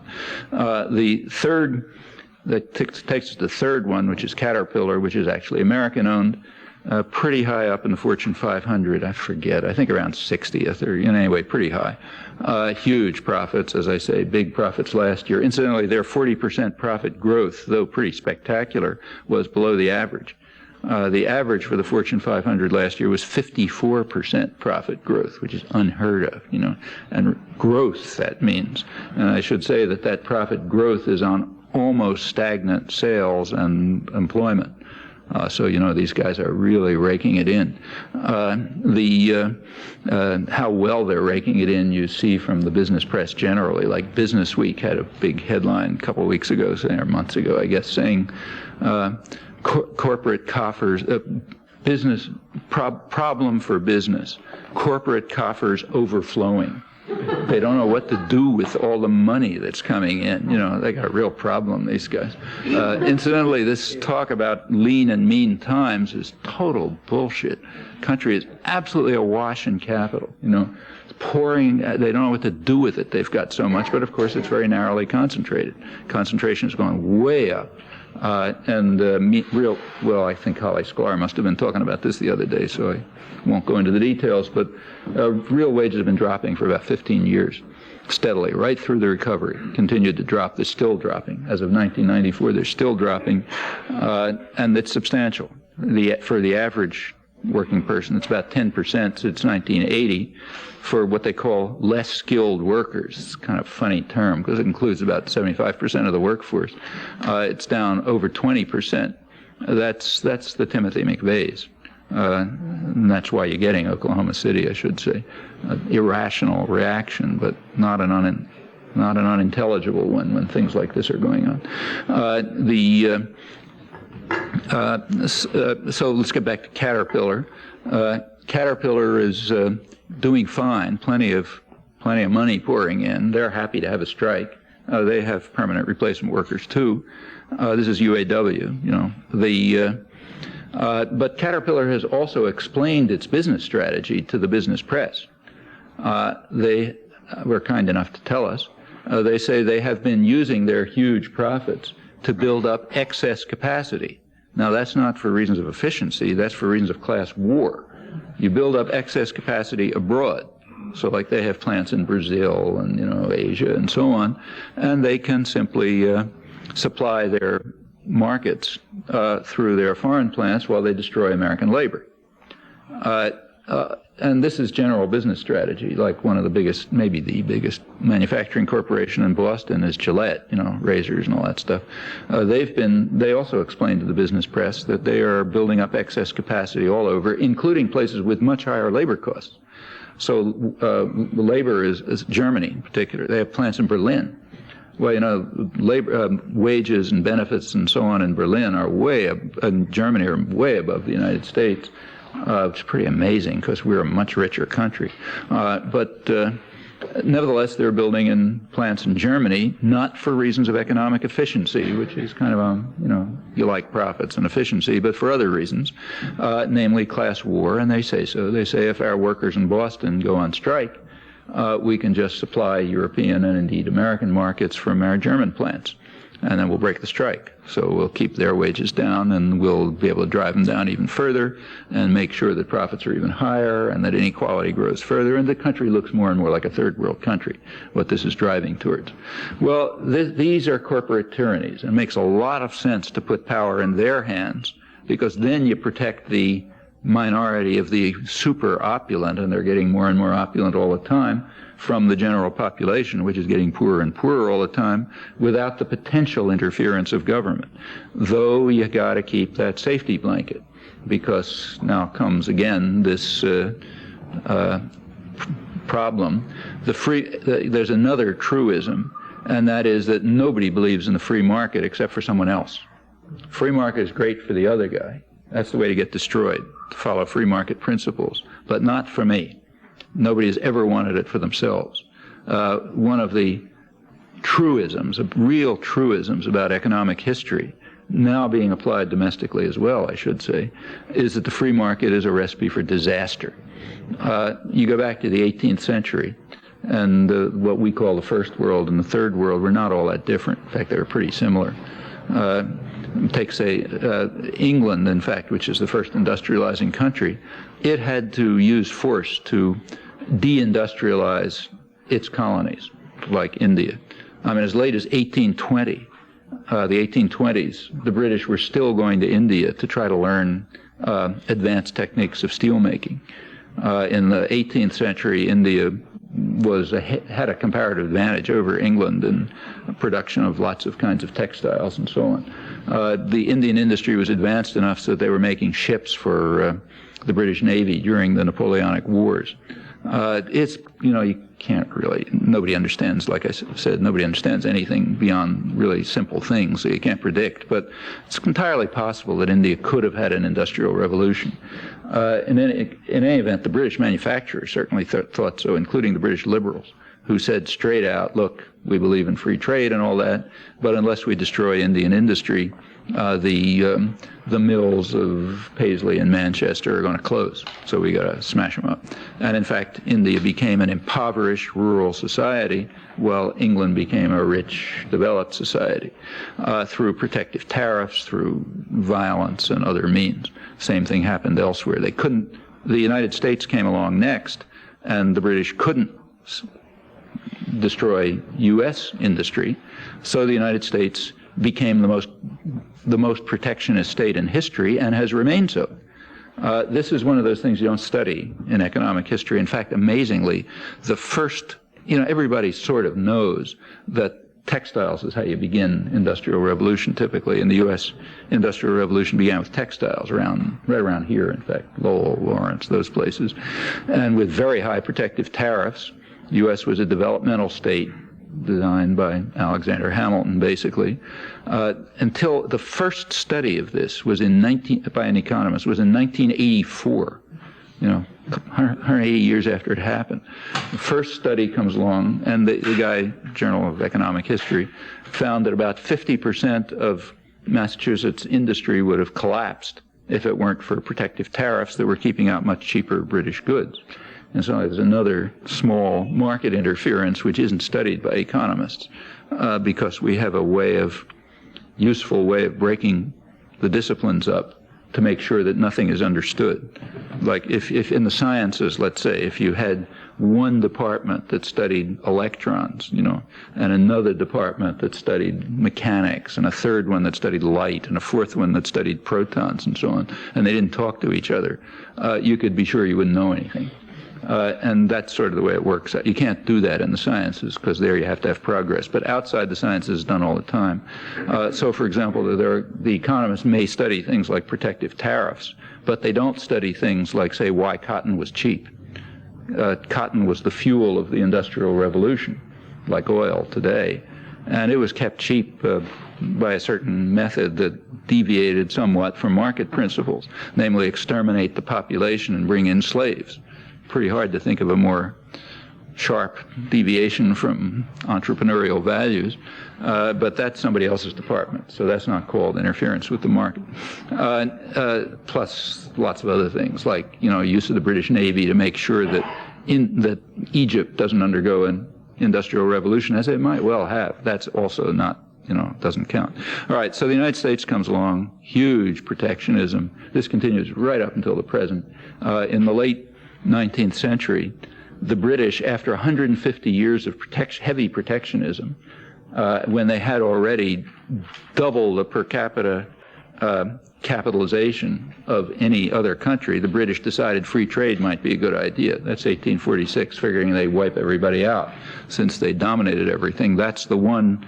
The third, that takes us to the third one, which is Caterpillar, which is actually American-owned. Pretty high up in the Fortune 500, I forget, I think around 60th, or anyway, pretty high. Huge profits, as I say, big profits last year. Incidentally, their 40% profit growth, though pretty spectacular, was below the average. The average for the Fortune 500 last year was 54% profit growth, which is unheard of, and growth, that means. And I should say that profit growth is on almost stagnant sales and employment. So, these guys are really raking it in. How well they're raking it in, you see from the business press generally. Like Business Week had a big headline a couple of weeks ago, or months ago, I guess, saying corporate coffers, business problem for business, corporate coffers overflowing. They don't know what to do with all the money that's coming in. They got a real problem, these guys. Incidentally, this talk about lean and mean times is total bullshit. Country is absolutely awash in capital. It's pouring. They don't know what to do with it. They've got so much, but of course it's very narrowly concentrated. Concentration has gone way up. I think Holly Sklar must have been talking about this the other day, so I won't go into the details, but real wages have been dropping for about 15 years, steadily, right through the recovery, continued to drop. They're still dropping. As of 1994, they're still dropping, and it's substantial. For the average working person, it's about 10% since 1980 for what they call less skilled workers. It's kind of a funny term because it includes about 75% of the workforce. It's down over 20%. That's the Timothy McVeigh's. And that's why you're getting Oklahoma City, I should say. Irrational reaction, but not an unintelligible one when things like this are going on. So let's get back to Caterpillar. Caterpillar is doing fine. Plenty of money pouring in. They're happy to have a strike. They have permanent replacement workers too. This is UAW. But Caterpillar has also explained its business strategy to the business press. They were kind enough to tell us. They say they have been using their huge profits to build up excess capacity. Now, that's not for reasons of efficiency. That's for reasons of class war. You build up excess capacity abroad. So like they have plants in Brazil and, Asia and so on, and they can simply supply their markets through their foreign plants while they destroy American labor. And this is general business strategy. Like one of the biggest, maybe the biggest manufacturing corporation in Boston is Gillette, razors and all that stuff. They also explained to the business press that they are building up excess capacity all over, including places with much higher labor costs. So labor is Germany in particular. They have plants in Berlin. Well, labor, wages and benefits and so on in Berlin in Germany are way above the United States. It's pretty amazing because we're a much richer country. But nevertheless, they're building in plants in Germany, not for reasons of economic efficiency, which is kind of you like profits and efficiency, but for other reasons, namely class war, and they say so. They say if our workers in Boston go on strike, we can just supply European and indeed American markets from our German plants, and then we'll break the strike. So we'll keep their wages down, and we'll be able to drive them down even further and make sure that profits are even higher and that inequality grows further, and the country looks more and more like a third world country, what this is driving towards. Well, these are corporate tyrannies, and it makes a lot of sense to put power in their hands, because then you protect the minority of the super opulent, and they're getting more and more opulent all the time, from the general population, which is getting poorer and poorer all the time, without the potential interference of government. Though you got to keep that safety blanket, because now comes again this problem. There's another truism, and that is that nobody believes in the free market except for someone else. Free market is great for the other guy. That's the way to get destroyed, to follow free market principles, but not for me. Nobody has ever wanted it for themselves. One of the truisms, real truisms about economic history, now being applied domestically as well, I should say, is that the free market is a recipe for disaster. You go back to the 18th century, and what we call the first world and the third world were not all that different. In fact, they were pretty similar. Take, say, England, in fact, which is the first industrializing country. It had to use force to deindustrialize its colonies, like India. I mean, as late as 1820, the 1820s, the British were still going to India to try to learn advanced techniques of steelmaking. In the 18th century, India had a comparative advantage over England in production of lots of kinds of textiles and so on. The Indian industry was advanced enough so that they were making ships for the British Navy during the Napoleonic Wars. It's, you can't really, nobody understands, like I said, nobody understands anything beyond really simple things, so you can't predict, but it's entirely possible that India could have had an industrial revolution. In any event, the British manufacturers certainly thought so, including the British liberals, who said straight out, look, we believe in free trade and all that, but unless we destroy Indian industry, the mills of Paisley and Manchester are going to close, so we got to smash them up. And in fact, India became an impoverished rural society, while England became a rich, developed society through protective tariffs, through violence and other means. Same thing happened elsewhere. The United States came along next, and the British couldn't destroy U.S. industry, so the United States became the most protectionist state in history and has remained so. This is one of those things you don't study in economic history. In fact, amazingly, the first, everybody sort of knows that textiles is how you begin industrial revolution typically. In the U.S., industrial revolution began with textiles right around here, in fact, Lowell, Lawrence, those places, and with very high protective tariffs. The U.S. was a developmental state designed by Alexander Hamilton, basically, until the first study of this was by an economist was in 1984, 180 years after it happened. The first study comes along, and the guy, Journal of Economic History, found that about 50% of Massachusetts industry would have collapsed if it weren't for protective tariffs that were keeping out much cheaper British goods. And so there's another small market interference which isn't studied by economists because we have a useful way of breaking the disciplines up to make sure that nothing is understood. Like if in the sciences, let's say, if you had one department that studied electrons, and another department that studied mechanics, and a third one that studied light, and a fourth one that studied protons and so on, and they didn't talk to each other, you could be sure you wouldn't know anything. And that's sort of the way it works. You can't do that in the sciences because there you have to have progress. But outside the sciences, it's done all the time. So, for example, the economists may study things like protective tariffs, but they don't study things like, say, why cotton was cheap. Cotton was the fuel of the Industrial Revolution, like oil today. And it was kept cheap by a certain method that deviated somewhat from market principles, namely exterminate the population and bring in slaves. Pretty hard to think of a more sharp deviation from entrepreneurial values, but that's somebody else's department, so that's not called interference with the market. Plus lots of other things, like use of the British Navy to make sure that Egypt doesn't undergo an industrial revolution, as it might well have. That's also not, doesn't count. All right, so the United States comes along, huge protectionism. This continues right up until the present. In the late 19th century, the British, after 150 years of heavy protectionism, when they had already double the per capita capitalization of any other country, the British decided free trade might be a good idea. That's 1846, figuring they'd wipe everybody out since they dominated everything. That's the one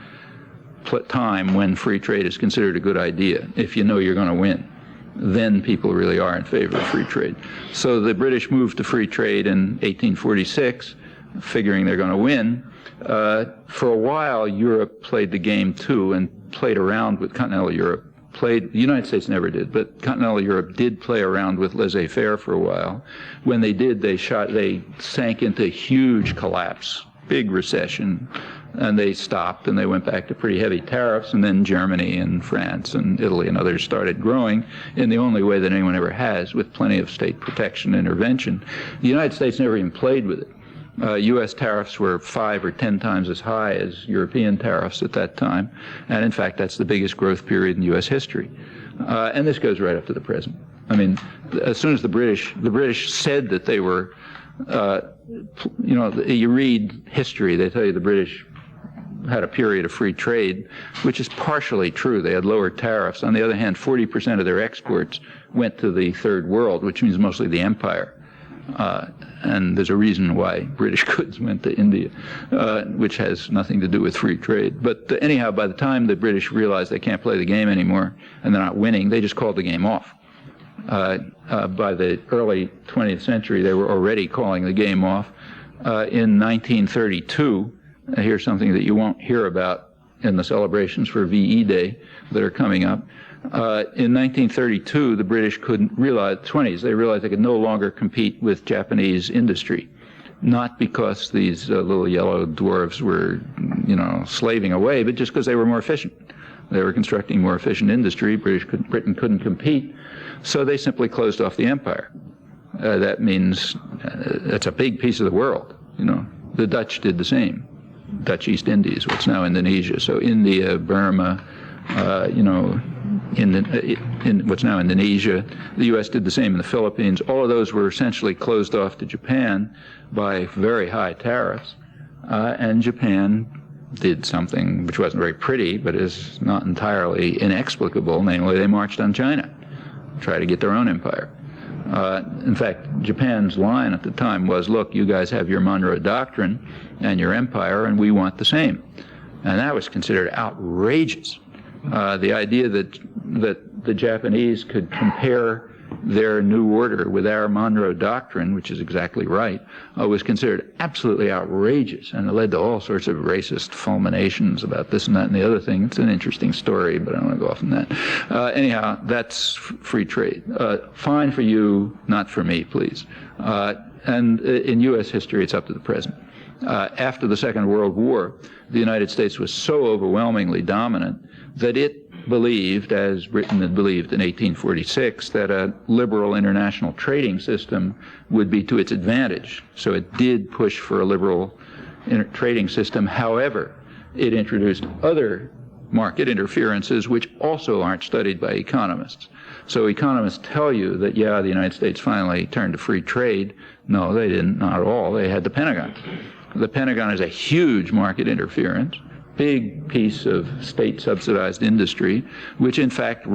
time when free trade is considered a good idea, if you know you're going to win. Then people really are in favor of free trade. So the British moved to free trade in 1846, figuring they're going to win. For a while, Europe played the game too and played around with continental Europe. The United States never did, but continental Europe did play around with laissez-faire for a while. When they did, they sank into huge collapse, big recession, and they stopped and they went back to pretty heavy tariffs, and then Germany and France and Italy and others started growing in the only way that anyone ever has, with plenty of state protection and intervention. The United States never even played with it. U.S. tariffs were 5 or 10 times as high as European tariffs at that time, and in fact that's the biggest growth period in U.S. history. And this goes right up to the present. I mean, as soon as the British said that they were, you read history, they tell you the British had a period of free trade, which is partially true. They had lower tariffs. On the other hand, 40% of their exports went to the third world, which means mostly the empire. And there's a reason why British goods went to India, which has nothing to do with free trade. But anyhow, by the time the British realized they can't play the game anymore and they're not winning, they just called the game off. By the early 20th century, they were already calling the game off. In 1932, here's something that you won't hear about in the celebrations for VE Day that are coming up. In 1932, the British couldn't realize, 20s, they realized they could no longer compete with Japanese industry. Not because these little yellow dwarfs were, slaving away, but just because they were more efficient. They were constructing more efficient industry. Britain couldn't compete, so they simply closed off the empire. That means it's a big piece of the world. The Dutch did the same. Dutch East Indies, what's now Indonesia. So India, Burma, in what's now Indonesia. The U.S. did the same in the Philippines. All of those were essentially closed off to Japan by very high tariffs, and Japan did something which wasn't very pretty, but is not entirely inexplicable, namely they marched on China, try to get their own empire. In fact, Japan's line at the time was, look, you guys have your Monroe Doctrine and your empire, and we want the same. And that was considered outrageous. The idea that the Japanese could compare their new order with our Monroe Doctrine, which is exactly right, was considered absolutely outrageous, and it led to all sorts of racist fulminations about this and that and the other thing. It's an interesting story, but I don't want to go off on that. Anyhow, that's free trade. Fine for you, not for me, please. And in U.S. history, it's up to the present. After the Second World War, the United States was so overwhelmingly dominant that it believed, as Britain had believed in 1846, that a liberal international trading system would be to its advantage. So it did push for a liberal trading system. However, it introduced other market interferences which also aren't studied by economists. So economists tell you that, yeah, the United States finally turned to free trade. No, they didn't, not at all. They had the Pentagon. The Pentagon is a huge market interference, big piece of state-subsidized industry, which in fact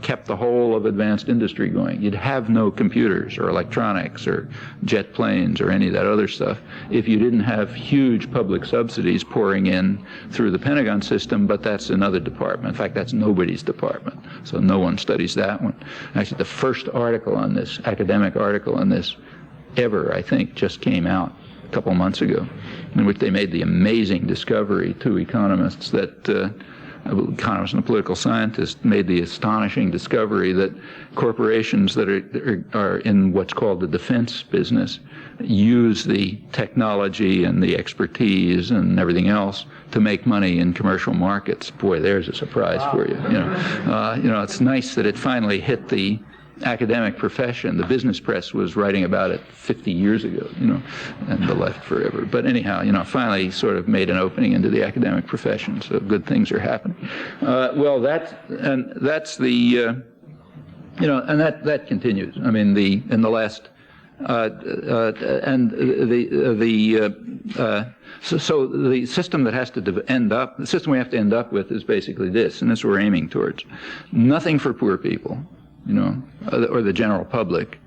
kept the whole of advanced industry going. You'd have no computers or electronics or jet planes or any of that other stuff if you didn't have huge public subsidies pouring in through the Pentagon system, but that's another department. In fact, that's nobody's department, so no one studies that one. Actually, the first article on this, academic article on this ever, I think, just came out a couple months ago, in which they made the amazing discovery, two economists, that economists and political scientists made the astonishing discovery that corporations that are in what's called the defense business use the technology and the expertise and everything else to make money in commercial markets. Boy, there's a surprise for you. It's nice that it finally hit the academic profession. The business press was writing about it 50 years ago, and the left forever. But anyhow, finally sort of made an opening into the academic profession, so good things are happening. That's the, and that continues. I mean, in the last, so the system that has to the system we have to end up with is basically this, and this we're aiming towards. Nothing for poor people, or the general public,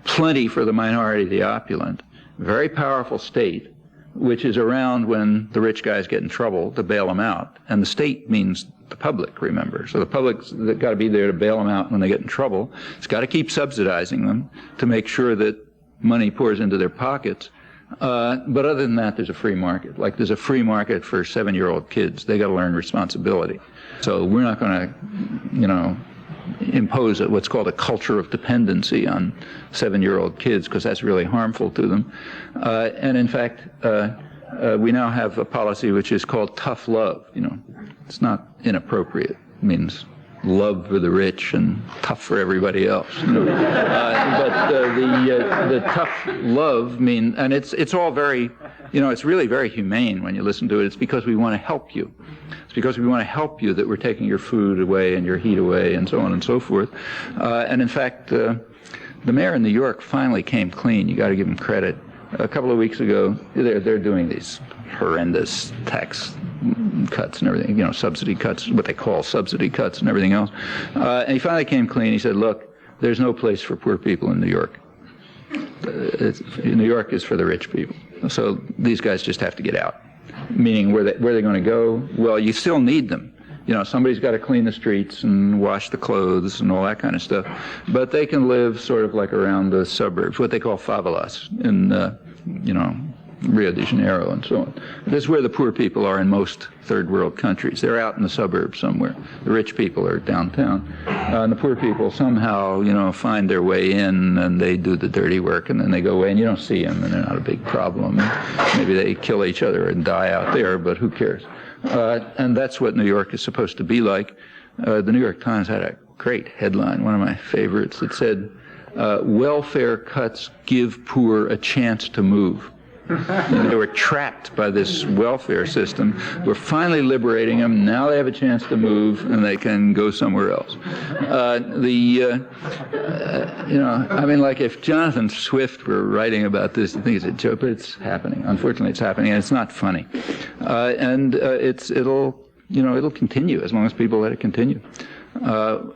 plenty for the minority, the opulent, very powerful state, which is around when the rich guys get in trouble to bail them out. And the state means the public, remember. So the public's got to be there to bail them out when they get in trouble. It's got to keep subsidizing them to make sure that money pours into their pockets. But other than that, there's a free market. Like there's a free market for 7-year-old kids. They got to learn responsibility. So we're not going to, impose what's called a culture of dependency on 7-year-old kids, because that's really harmful to them. And in fact, we now have a policy which is called tough love. It's not inappropriate. It means love for the rich and tough for everybody else. But the tough love and it's all very, it's really very humane when you listen to it. It's because we want to help you. It's because we want to help you that we're taking your food away and your heat away and so on and so forth. And in fact, the mayor in New York finally came clean. You got to give him credit. A couple of weeks ago, they're doing these horrendous tax cuts and everything, subsidy cuts, what they call subsidy cuts and everything else. And he finally came clean. He said, look, there's no place for poor people in New York. New York is for the rich people. So these guys just have to get out. Meaning where they're going to go? Well, you still need them. You know, somebody's got to clean the streets and wash the clothes and all that kind of stuff. But they can live sort of like around the suburbs, what they call favelas in, you know, Rio de Janeiro and so on. This is where the poor people are in most third world countries. They're out in the suburbs somewhere. The rich people are downtown. And the poor people somehow, you know, find their way in and they do the dirty work and then they go away and you don't see them and they're not a big problem. Maybe they kill each other and die out there, but who cares? And that's what New York is supposed to be like. The New York Times had a great headline, one of my favorites. It said, welfare cuts give poor a chance to move. They were trapped by this welfare system. We're finally liberating them. Now they have a chance to move, and they can go somewhere else. You know, I mean, like if Jonathan Swift were writing about this, you think it's a joke, but it's happening. Unfortunately, it's happening, and it's not funny. It'll continue as long as people let it continue.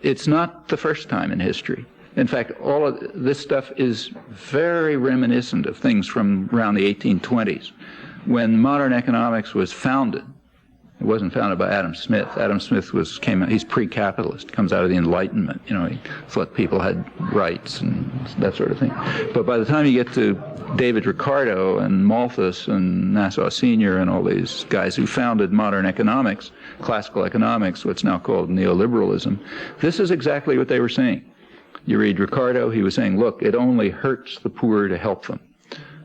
It's not the first time in history. In fact, all of this stuff is very reminiscent of things from around the 1820s, when modern economics was founded. It wasn't founded by Adam Smith. Adam Smith he's pre-capitalist, comes out of the Enlightenment. You know, he thought people had rights and that sort of thing. But by the time you get to David Ricardo and Malthus and Nassau Senior and all these guys who founded modern economics, classical economics, what's now called neoliberalism, this is exactly what they were saying. You read Ricardo, he was saying, look, it only hurts the poor to help them.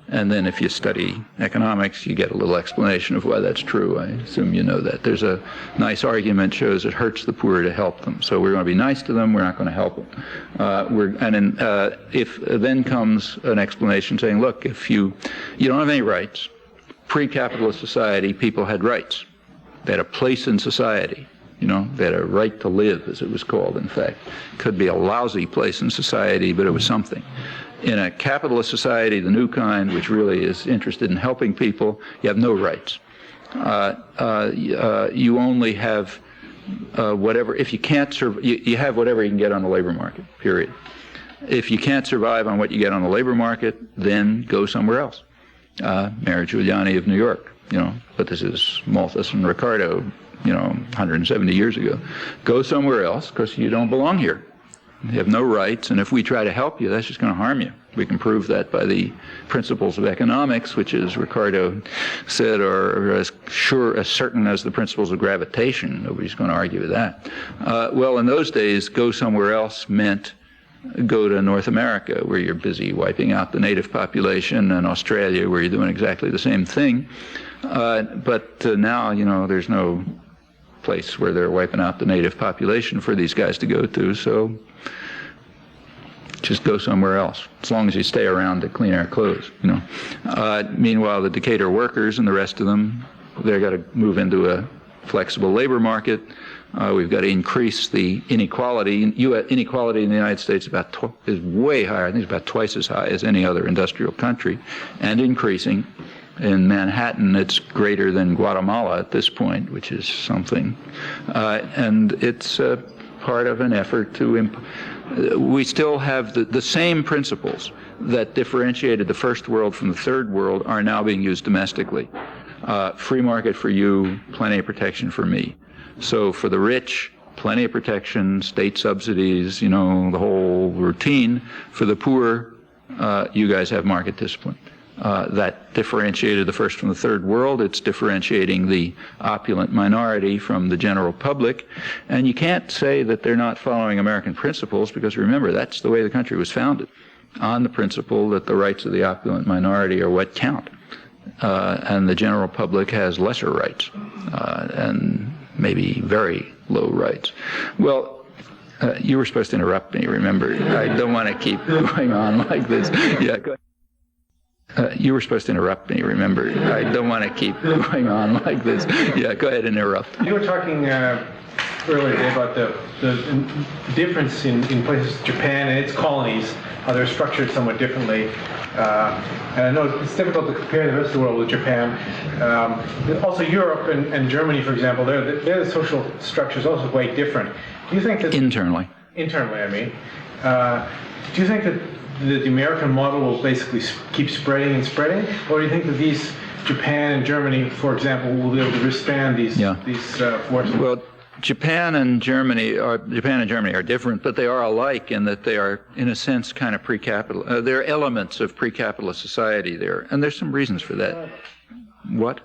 And then if you study economics, you get a little explanation of why that's true. I assume you know that. There's a nice argument shows it hurts the poor to help them. So we're going to be nice to them, we're not going to help them. If then comes an explanation saying, look, if you don't have any rights, pre-capitalist society, people had rights. They had a place in society. You know, they had a right to live, as it was called, in fact. Could be a lousy place in society, but it was something. In a capitalist society, the new kind, which really is interested in helping people, you have no rights. You only have whatever, if you can't survive, you have whatever you can get on the labor market, period. If you can't survive on what you get on the labor market, then go somewhere else. Mayor Giuliani of New York, you know, but this is Malthus and Ricardo, you know, 170 years ago. Go somewhere else because you don't belong here. You have no rights, and if we try to help you, that's just going to harm you. We can prove that by the principles of economics, which, as Ricardo said, are as certain as the principles of gravitation. Nobody's going to argue with that. Well, in those days, go somewhere else meant go to North America, where you're busy wiping out the native population, and Australia, where you're doing exactly the same thing. But now, you know, there's no place where they're wiping out the native population for these guys to go to, so just go somewhere else, as long as you stay around to clean our clothes, you know. Meanwhile, the Decatur workers and the rest of them, they've got to move into a flexible labor market. We've got to increase the inequality. Inequality in the United States is way higher. I think it's about twice as high as any other industrial country, and increasing. In Manhattan, it's greater than Guatemala at this point, which is something. And it's part of an effort to we still have the same principles that differentiated the first world from the third world are now being used domestically. Free market for you, plenty of protection for me. So for the rich, plenty of protection, state subsidies, you know, the whole routine. For the poor, you guys have market discipline. That differentiated the first from the third world. It's differentiating the opulent minority from the general public. And you can't say that they're not following American principles, because remember, that's the way the country was founded, on the principle that the rights of the opulent minority are what count. And the general public has lesser rights, and maybe very low rights. Well, you were supposed to interrupt me, remember. I don't want to keep going on like this. Yeah, go ahead. You were supposed to interrupt me, remember. I don't want to keep going on like this. Yeah, go ahead and interrupt. You were talking earlier today about the difference in places, Japan and its colonies, how they're structured somewhat differently. And I know it's difficult to compare the rest of the world with Japan. Also Europe and Germany, for example, their social structure is also quite different. Do you think that... Internally. internally, I mean, do you think that the American model will basically keep spreading and spreading, or do you think that these Japan and Germany, for example, will be able to withstand these forces? Well, Japan and Germany are different, but they are alike in that they are, in a sense, kind of pre-capital. There are elements of pre-capitalist society there, and there's some reasons for that. What?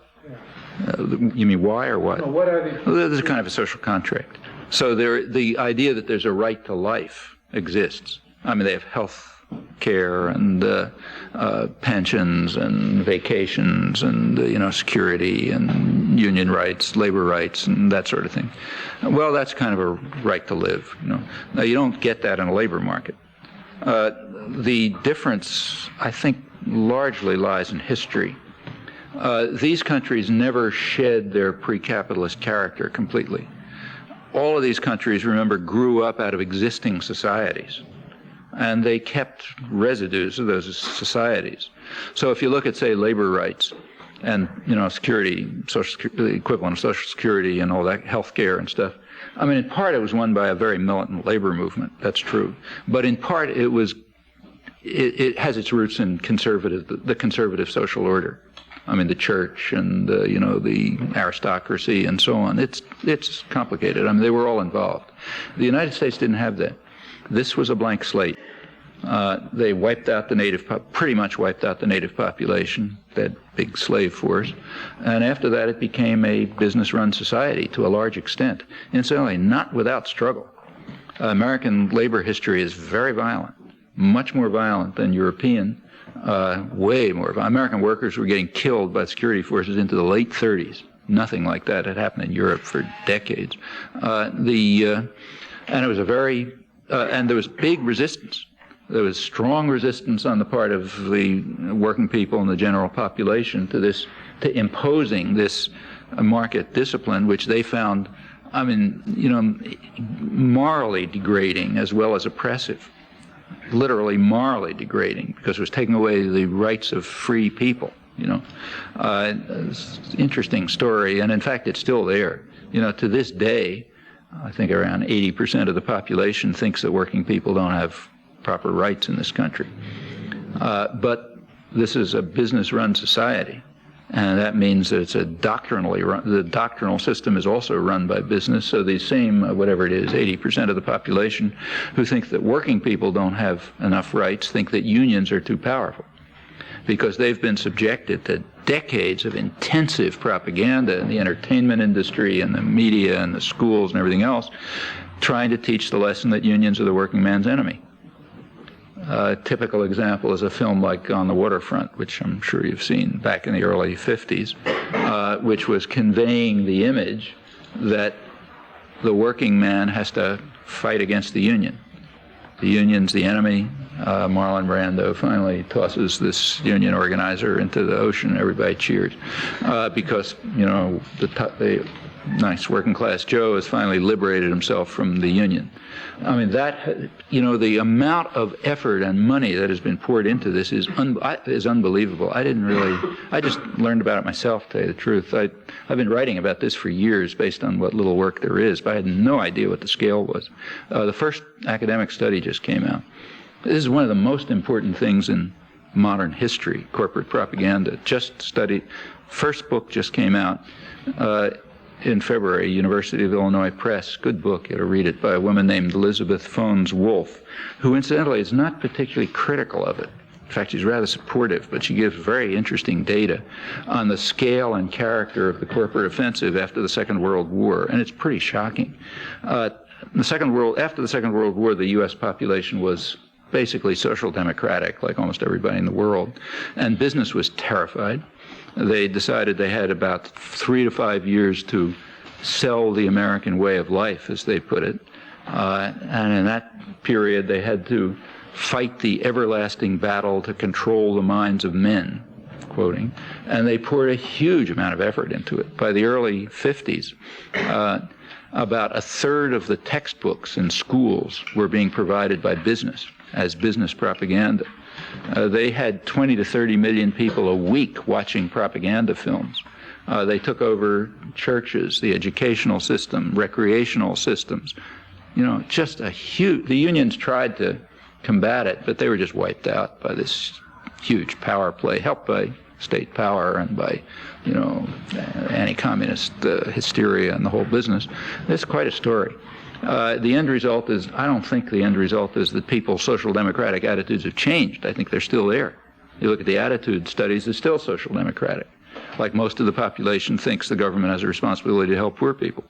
You mean why or what? No, what are they? Well, there's kind of a social contract. So the idea that there's a right to life exists. I mean, they have health care and pensions and vacations and security and union rights, labor rights, and that sort of thing. Well, that's kind of a right to live. Now you don't get that in a labor market. The difference, I think, largely lies in history. These countries never shed their pre-capitalist character completely. All of these countries, remember, grew up out of existing societies, and they kept residues of those societies. So if you look at, say, labor rights and, security, the equivalent of Social Security and all that, health care and stuff, I mean, in part it was won by a very militant labor movement, that's true. But in part it has its roots in the conservative social order. I mean, the church and, the aristocracy and so on. It's complicated. I mean, they were all involved. The United States didn't have that. This was a blank slate. They pretty much wiped out the native population, that big slave force. And after that, it became a business-run society to a large extent. Incidentally, not without struggle. American labor history is very violent, much more violent than European. Way more. American workers were getting killed by security forces into the late 30s. Nothing like that had happened in Europe for decades. And it was and there was big resistance. There was strong resistance on the part of the working people and the general population to imposing this market discipline, which they found, morally degrading as well as oppressive. Literally morally degrading, because it was taking away the rights of free people. It's an interesting story, and in fact, it's still there. To this day, I think around 80% of the population thinks that working people don't have proper rights in this country. But this is a business-run society, and that means that it's the doctrinal system is also run by business, so the same, whatever it is, 80% of the population who think that working people don't have enough rights think that unions are too powerful, because they've been subjected to decades of intensive propaganda in the entertainment industry and the media and the schools and everything else, trying to teach the lesson that unions are the working man's enemy. A typical example is a film like On the Waterfront, which I'm sure you've seen back in the early 50s, which was conveying the image that the working man has to fight against the union. The union's the enemy. Marlon Brando finally tosses this union organizer into the ocean. Everybody cheers because, the nice working class Joe has finally liberated himself from the union. I mean, the amount of effort and money that has been poured into this is unbelievable. I just learned about it myself, to tell you the truth. I've been writing about this for years based on what little work there is, but I had no idea what the scale was. The first academic study just came out. This is one of the most important things in modern history, corporate propaganda. First book just came out in February, University of Illinois Press. Good book, you ought to read it, by a woman named Elizabeth Phones Wolfe, who incidentally is not particularly critical of it. In fact, she's rather supportive, but she gives very interesting data on the scale and character of the corporate offensive after the Second World War, and it's pretty shocking. After the Second World War, the U.S. population was basically social democratic, like almost everybody in the world, and business was terrified. They decided they had about 3 to 5 years to sell the American way of life, as they put it. And in that period, they had to fight the everlasting battle to control the minds of men, quoting. And they poured a huge amount of effort into it. By the early 50s, about a third of the textbooks in schools were being provided by business as business propaganda. They had 20 to 30 million people a week watching propaganda films. They took over churches, the educational system, recreational systems, Just a huge. The unions tried to combat it, but they were just wiped out by this huge power play, helped by state power and by, anti-communist hysteria and the whole business. It's quite a story. The end result is, I don't think the end result is that people's social democratic attitudes have changed. I think they're still there. You look at the attitude studies, it's still social democratic. Like most of the population thinks the government has a responsibility to help poor people.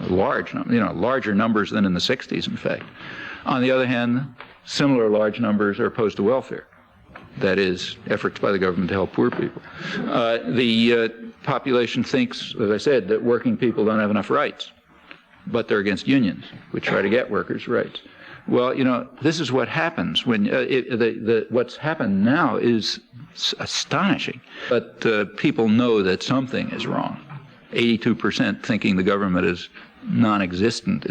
Larger numbers than in the 60s, in fact. On the other hand, similar large numbers are opposed to welfare. That is, efforts by the government to help poor people. The population thinks, as I said, that working people don't have enough rights, but they're against unions, which try to get workers' rights. Well, this is what happens when what's happened now is astonishing. But people know that something is wrong. 82% thinking the government is non-existent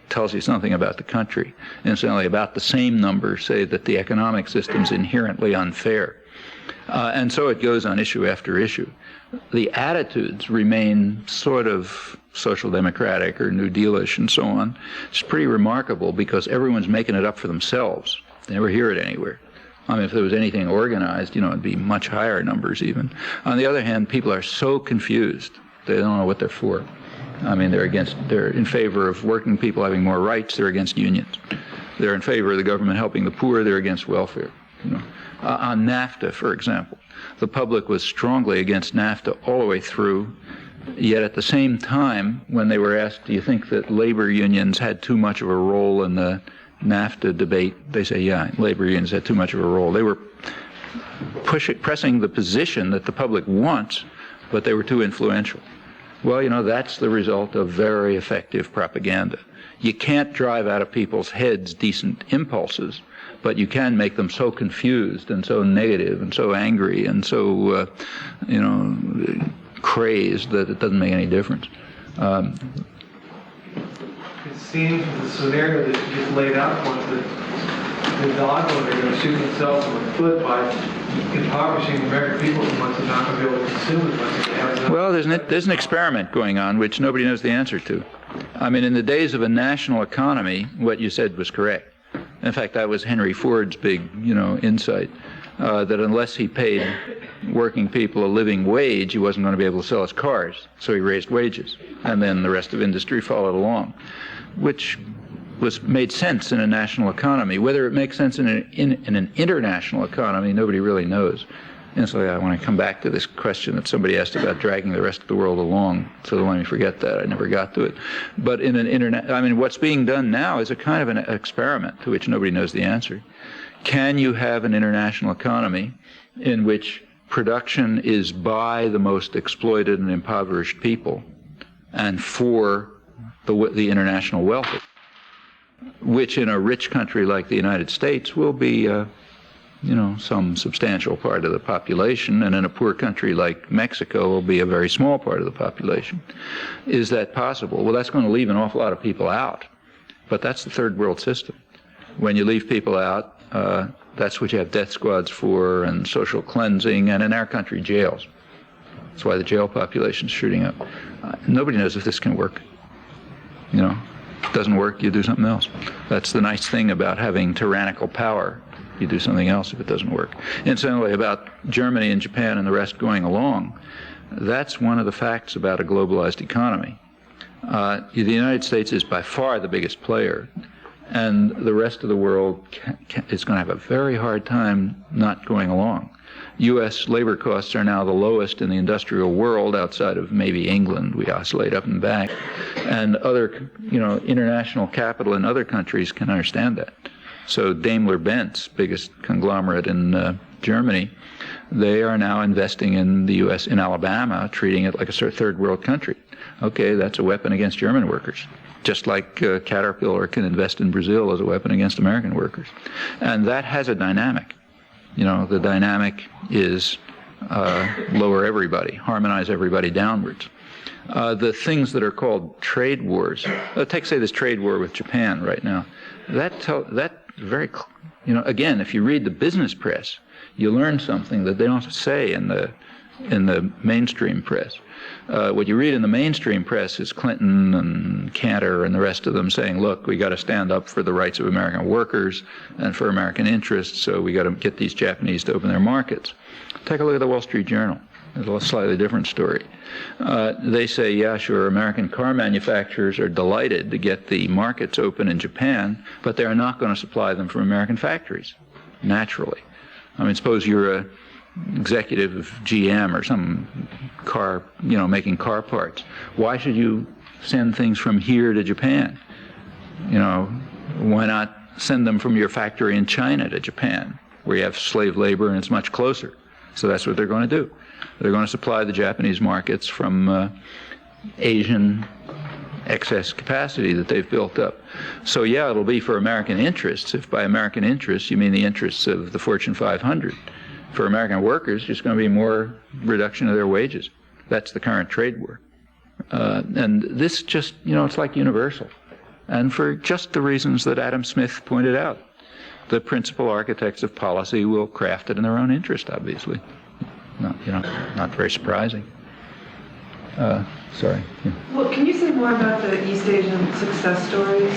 tells you something about the country. Incidentally, about the same numbers say that the economic system is inherently unfair. And so it goes on issue after issue. The attitudes remain sort of social democratic or New Dealish and so on. It's pretty remarkable because everyone's making it up for themselves. They never hear it anywhere. I mean, if there was anything organized, it'd be much higher numbers even. On the other hand, people are so confused. They don't know what they're for. I mean, they're in favor of working people having more rights. They're against unions. They're in favor of the government helping the poor. They're against welfare. On NAFTA, for example, the public was strongly against NAFTA all the way through. Yet at the same time, when they were asked, do you think that labor unions had too much of a role in the NAFTA debate, they say, yeah, labor unions had too much of a role. They were pressing the position that the public wants, but they were too influential. Well, that's the result of very effective propaganda. You can't drive out of people's heads decent impulses, but you can make them so confused and so negative and so angry and so, crazed that it doesn't make any difference. It seems the scenario that you just laid out was that the dog are going to shoot themselves in the foot by impoverishing the American people so much they're not going to be able to consume as much as they have enough. Well, there's an experiment going on which nobody knows the answer to. I mean, in the days of a national economy, what you said was correct. In fact, that was Henry Ford's big, insight, that unless he paid working people a living wage, he wasn't going to be able to sell his cars. So he raised wages, and then the rest of industry followed along, which made sense in a national economy. Whether it makes sense in an international economy, nobody really knows. And so I want to come back to this question that somebody asked about dragging the rest of the world along. So let me forget that. I never got to it. But in an what's being done now is a kind of an experiment to which nobody knows the answer. Can you have an international economy in which production is by the most exploited and impoverished people and for the international wealthy, which in a rich country like the United States will be some substantial part of the population, and in a poor country like Mexico will be a very small part of the population. Is that possible? Well, that's going to leave an awful lot of people out, but that's the third world system. When you leave people out, that's what you have death squads for, and social cleansing, and in our country, jails. That's why the jail population is shooting up. Nobody knows if this can work. If it doesn't work, you do something else. That's the nice thing about having tyrannical power. You do something else if it doesn't work. Incidentally, about Germany and Japan and the rest going along, that's one of the facts about a globalized economy. The United States is by far the biggest player, and the rest of the world is going to have a very hard time not going along. U.S. labor costs are now the lowest in the industrial world outside of maybe England. We oscillate up and back. And other, international capital in other countries can understand that. So Daimler-Benz, biggest conglomerate in Germany, they are now investing in the U.S. in Alabama, treating it like a sort of third world country. Okay, that's a weapon against German workers, just like Caterpillar can invest in Brazil as a weapon against American workers. And that has a dynamic. The dynamic is lower everybody, harmonize everybody downwards. The things that are called trade wars, take, say, this trade war with Japan right now, that very, again, if you read the business press, you learn something that they don't say in the in the mainstream press. What you read in the mainstream press is Clinton and Cantor and the rest of them saying, look, we got to stand up for the rights of American workers and for American interests, so we got to get these Japanese to open their markets. Take a look at the Wall Street Journal. It's a slightly different story. They say, yeah, sure, American car manufacturers are delighted to get the markets open in Japan, but they're not going to supply them from American factories, naturally. I mean, suppose you're a executive of GM or some car, making car parts. Why should you send things from here to Japan? Why not send them from your factory in China to Japan, where you have slave labor and it's much closer? So that's what they're going to do. They're going to supply the Japanese markets from Asian excess capacity that they've built up. So yeah, it'll be for American interests. If by American interests you mean the interests of the Fortune 500. For American workers, there's going to be more reduction of their wages. That's the current trade war. And this just, it's like universal. And for just the reasons that Adam Smith pointed out. The principal architects of policy will craft it in their own interest, obviously. Not very surprising. Sorry. Yeah. Well, can you say more about the East Asian success stories?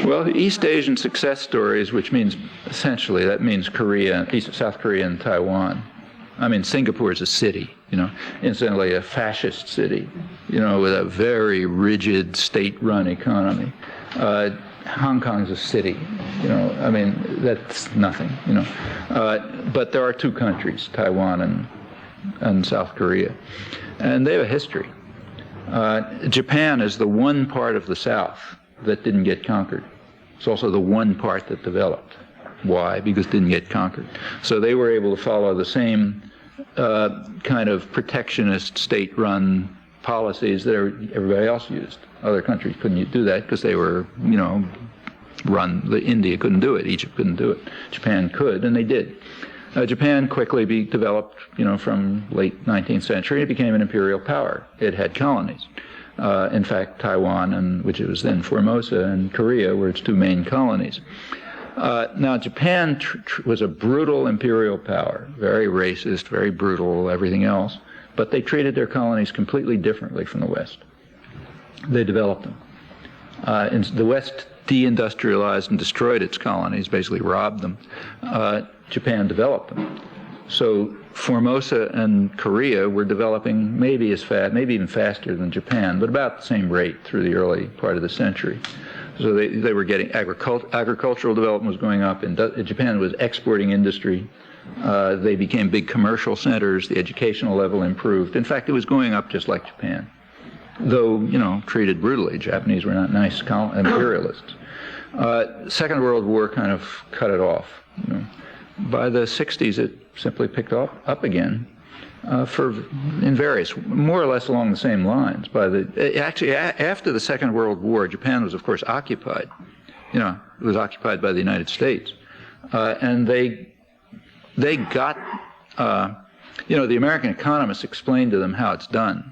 Well, the East Asian success stories, which means, essentially, that means Korea, South Korea and Taiwan. I mean, Singapore is a city, incidentally a fascist city, with a very rigid state-run economy. Hong Kong is a city, I mean, that's nothing, But there are two countries, Taiwan and South Korea, and they have a history. Japan is the one part of the South that didn't get conquered. It's also the one part that developed. Why? Because it didn't get conquered. So they were able to follow the same kind of protectionist state-run policies that everybody else used. Other countries couldn't do that because they were, India couldn't do it, Egypt couldn't do it. Japan could, and they did. Japan quickly developed, from late 19th century, it became an imperial power. It had colonies. In fact, Taiwan, which it was then Formosa, and Korea were its two main colonies. Now, Japan was a brutal imperial power, very racist, very brutal, everything else, but they treated their colonies completely differently from the West. They developed them. The West deindustrialized and destroyed its colonies, basically robbed them. Japan developed them. So Formosa and Korea were developing maybe as fast, maybe even faster than Japan, but about the same rate through the early part of the century. So they were getting agricultural development was going up. Japan was exporting industry. They became big commercial centers. The educational level improved. In fact, it was going up just like Japan, though treated brutally. Japanese were not nice imperialists. Second World War kind of cut it off. By the 60s, it simply picked up again. In various, more or less along the same lines. After the Second World War, Japan was, of course, occupied. It was occupied by the United States, and they got, the American economists explained to them how it's done.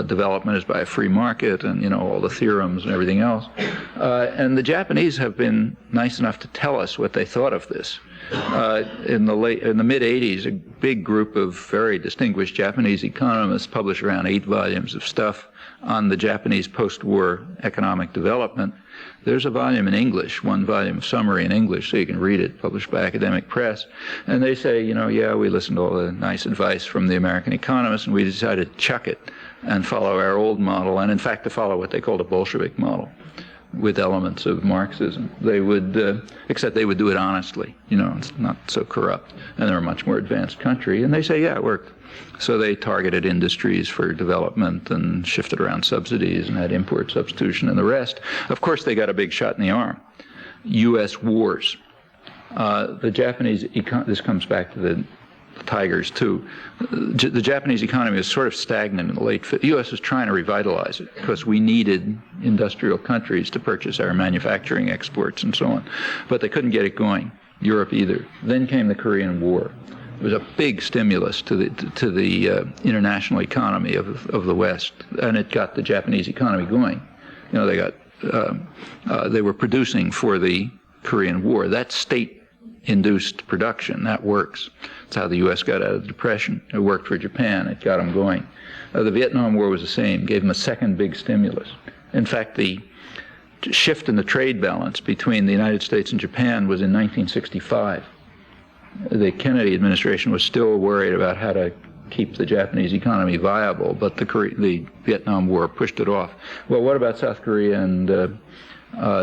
Development is by a free market, and all the theorems and everything else. And the Japanese have been nice enough to tell us what they thought of this. In the mid 80s, a big group of very distinguished Japanese economists published around 8 volumes of stuff on the Japanese post-war economic development. There's a volume in English, 1 volume summary in English, so you can read it, published by academic press. And they say, we listened to all the nice advice from the American economists, and we decided to chuck it and follow our old model, and in fact to follow what they called a Bolshevik model with elements of Marxism. They would, except they would do it honestly, it's not so corrupt, and they're a much more advanced country, and they say, yeah, it worked. So they targeted industries for development and shifted around subsidies and had import substitution and the rest. Of course, they got a big shot in the arm. U.S. wars. The Japanese, this comes back to the tigers too. The Japanese economy was sort of stagnant in the late 50s. The U.S. was trying to revitalize it because we needed industrial countries to purchase our manufacturing exports and so on. But they couldn't get it going. Europe either. Then came the Korean War. It was a big stimulus to the international economy of the West, and it got the Japanese economy going. They were producing for the Korean War. That state induced production. That works. That's how the U.S. got out of the Depression. It worked for Japan. It got them going. The Vietnam War was the same, gave them a second big stimulus. In fact, the shift in the trade balance between the United States and Japan was in 1965. The Kennedy administration was still worried about how to keep the Japanese economy viable, but the Vietnam War pushed it off. Well, what about South Korea and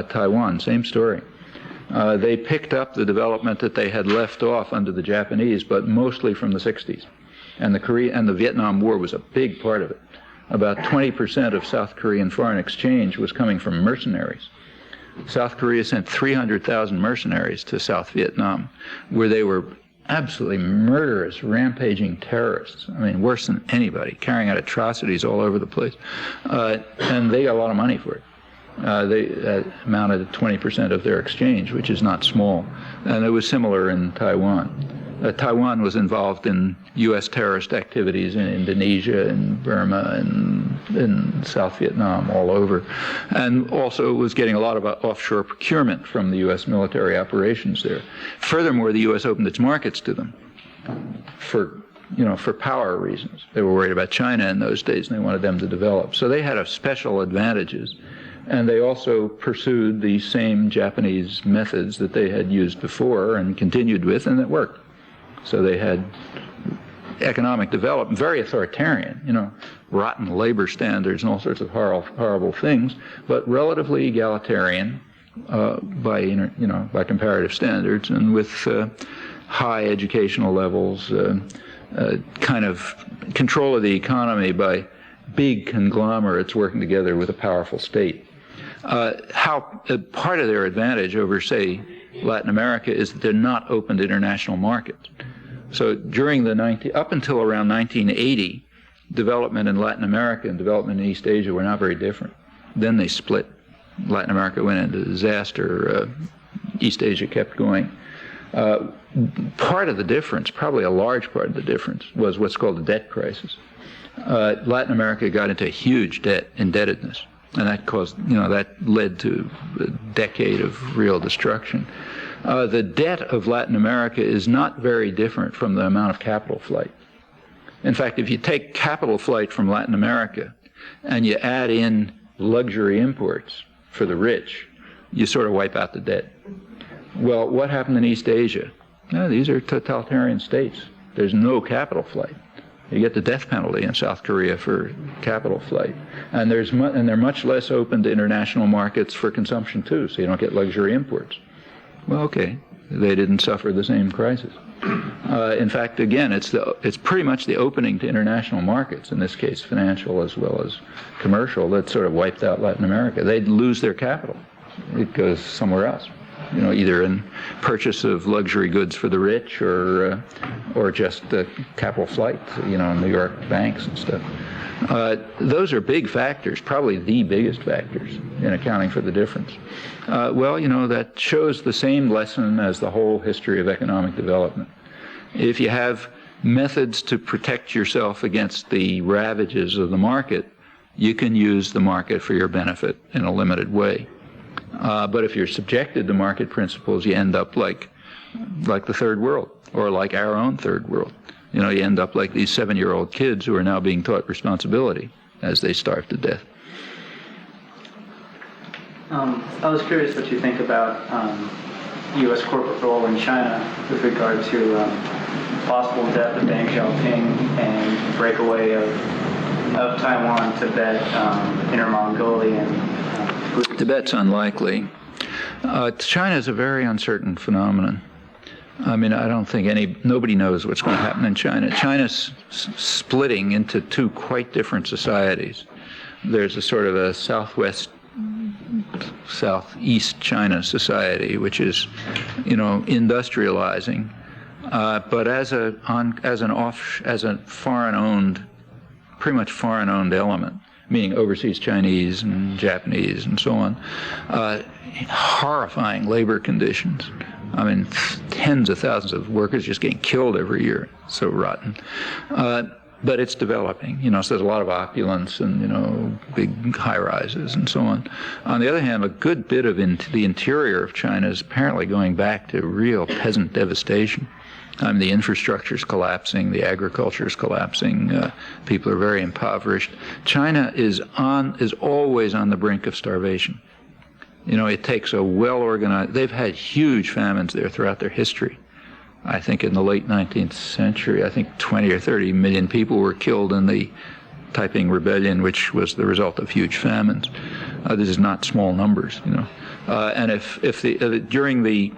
Taiwan? Same story. They picked up the development that they had left off under the Japanese, but mostly from the 60s. And the Vietnam War was a big part of it. About 20% of South Korean foreign exchange was coming from mercenaries. South Korea sent 300,000 mercenaries to South Vietnam, where they were absolutely murderous, rampaging terrorists. I mean, worse than anybody, carrying out atrocities all over the place. And they got a lot of money for it. They amounted to 20% of their exchange, which is not small. And it was similar in Taiwan. Taiwan was involved in U.S. terrorist activities in Indonesia and Burma and in South Vietnam, all over, and also was getting a lot of offshore procurement from the U.S. military operations there. Furthermore, the U.S. opened its markets to them for power reasons. They were worried about China in those days, and they wanted them to develop. So they had a special advantages. And they also pursued the same Japanese methods that they had used before and continued with, and it worked. So they had economic development, very authoritarian, rotten labor standards and all sorts of horrible things, but relatively egalitarian by comparative standards, and with high educational levels, kind of control of the economy by big conglomerates working together with a powerful state. Part of their advantage over, say, Latin America is that they're not open to international markets. So up until around 1980, development in Latin America and development in East Asia were not very different. Then they split. Latin America went into disaster. East Asia kept going. Part of the difference, probably a large part of the difference, was what's called the debt crisis. Latin America got into huge indebtedness. And that that led to a decade of real destruction. The debt of Latin America is not very different from the amount of capital flight. In fact, if you take capital flight from Latin America and you add in luxury imports for the rich, you sort of wipe out the debt. Well, what happened in East Asia? These are totalitarian states. There's no capital flight. You get the death penalty in South Korea for capital flight. And they're much less open to international markets for consumption too, so you don't get luxury imports. Well, okay, they didn't suffer the same crisis. In fact, again, it's pretty much the opening to international markets, in this case financial as well as commercial, that sort of wiped out Latin America. They'd lose their capital. It goes somewhere else. Either in purchase of luxury goods for the rich or just capital flight, New York banks and stuff. Those are big factors, probably the biggest factors in accounting for the difference. That shows the same lesson as the whole history of economic development. If you have methods to protect yourself against the ravages of the market, you can use the market for your benefit in a limited way. But if you're subjected to market principles, you end up like the third world, or like our own third world. You end up like these 7-year-old kids who are now being taught responsibility as they starve to death. I was curious what you think about U.S. corporate role in China with regard to possible death of Deng Xiaoping and breakaway of Taiwan, Tibet, Inner Mongolia, and Tibet's unlikely. China is a very uncertain phenomenon. I mean, I don't think nobody knows what's going to happen in China. China's splitting into two quite different societies. There's a sort of a southeast China society, which is, industrializing, but as a foreign-owned, pretty much foreign-owned element, meaning overseas Chinese and Japanese and so on. Horrifying labor conditions. I mean, tens of thousands of workers just getting killed every year. So rotten. but it's developing. So there's a lot of opulence and, big high-rises and so on. On the other hand, a good bit of the interior of China is apparently going back to real peasant devastation. The infrastructure is collapsing, the agriculture is collapsing, people are very impoverished. China is always on the brink of starvation. It takes a well-organized, they've had huge famines there throughout their history. I think in the late 19th century, I think 20 or 30 million people were killed in the Taiping Rebellion, which was the result of huge famines. This is not small numbers, And if during the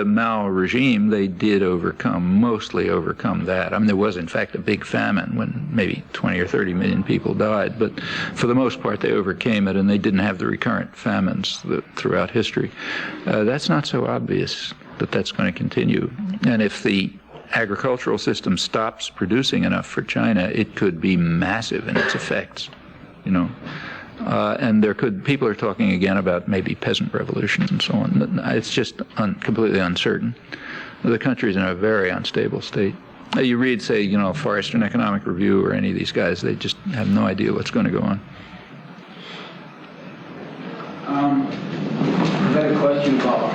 Mao regime, they did mostly overcome that. There was, in fact, a big famine when maybe 20 or 30 million people died, but for the most part, they overcame it, and they didn't have the recurrent famines throughout history. That's not so obvious that that's going to continue. And if the agricultural system stops producing enough for China, it could be massive in its effects, and people are talking again about maybe peasant revolutions and so on. It's just completely uncertain. The country's in a very unstable state. You read, say, Forrester and Economic Review or any of these guys, they just have no idea what's going to go on. I've had a question about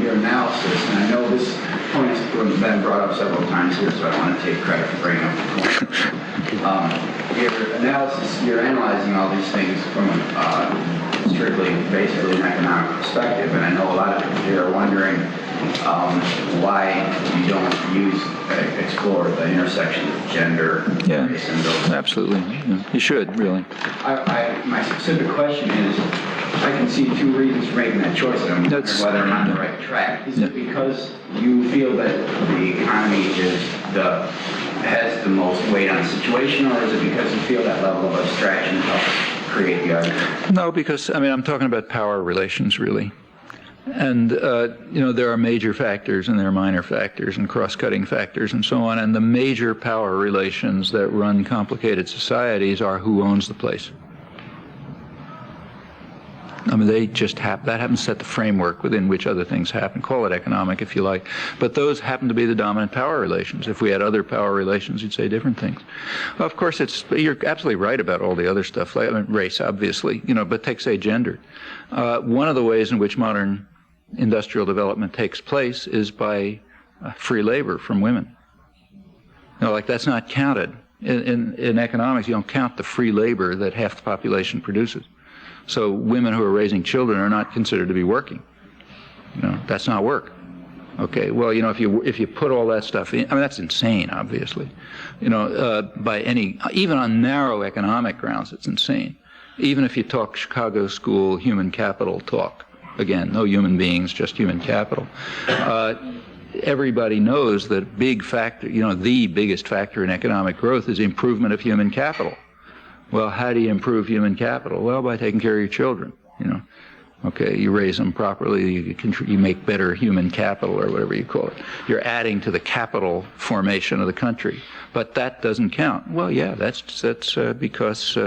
your analysis, and I know this point has been brought up several times here, so I don't want to take credit for bringing up the point. Your analysis, you're analyzing all these things from strictly, basically, an economic perspective, and I know a lot of people here are wondering why you don't explore the intersection of gender, race, and those. Absolutely. You should, really. My specific question is, I can see two reasons for making that choice, and I'm wondering whether I'm on the right track. Is it because you feel that the economy has the most weight on the situation, or is it because you feel that level of abstraction helps create the argument? No, because, I'm talking about power relations, really. And, there are major factors and there are minor factors and cross-cutting factors and so on. And the major power relations that run complicated societies are who owns the place. They just that happens to set the framework within which other things happen. Call it economic if you like. But those happen to be the dominant power relations. If we had other power relations, you'd say different things. Well, of course, you're absolutely right about all the other stuff, like race, obviously, but take, say, gender. One of the ways in which modern industrial development takes place is by free labor from women. That's not counted. In economics, you don't count the free labor that half the population produces. So women who are raising children are not considered to be working. That's not work. Okay, well, if you put all that stuff in, that's insane, obviously. Even on narrow economic grounds, it's insane. Even if you talk Chicago School human capital talk, again, no human beings, just human capital. Everybody knows that big factor, the biggest factor in economic growth is improvement of human capital. Well, how do you improve human capital? Well, by taking care of your children, Okay, you raise them properly, you make better human capital or whatever you call it. You're adding to the capital formation of the country. But that doesn't count. Well, yeah, that's because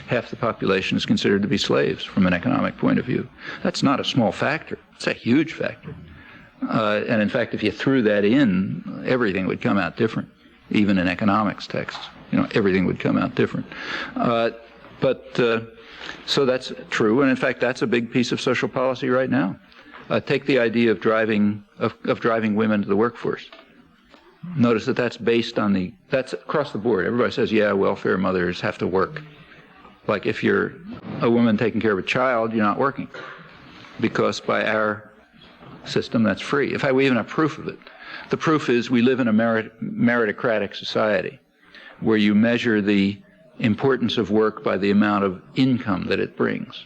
half the population is considered to be slaves from an economic point of view. That's not a small factor. It's a huge factor. And in fact, if you threw that in, everything would come out different, even in economics texts. Everything would come out different. So that's true, and in fact, that's a big piece of social policy right now. Take the idea of driving women to the workforce. Notice that that's based on that's across the board. Everybody says, yeah, welfare mothers have to work. Like if you're a woman taking care of a child, you're not working, because by our system, that's free. In fact, we even have proof of it. The proof is we live in a meritocratic society, where you measure the importance of work by the amount of income that it brings.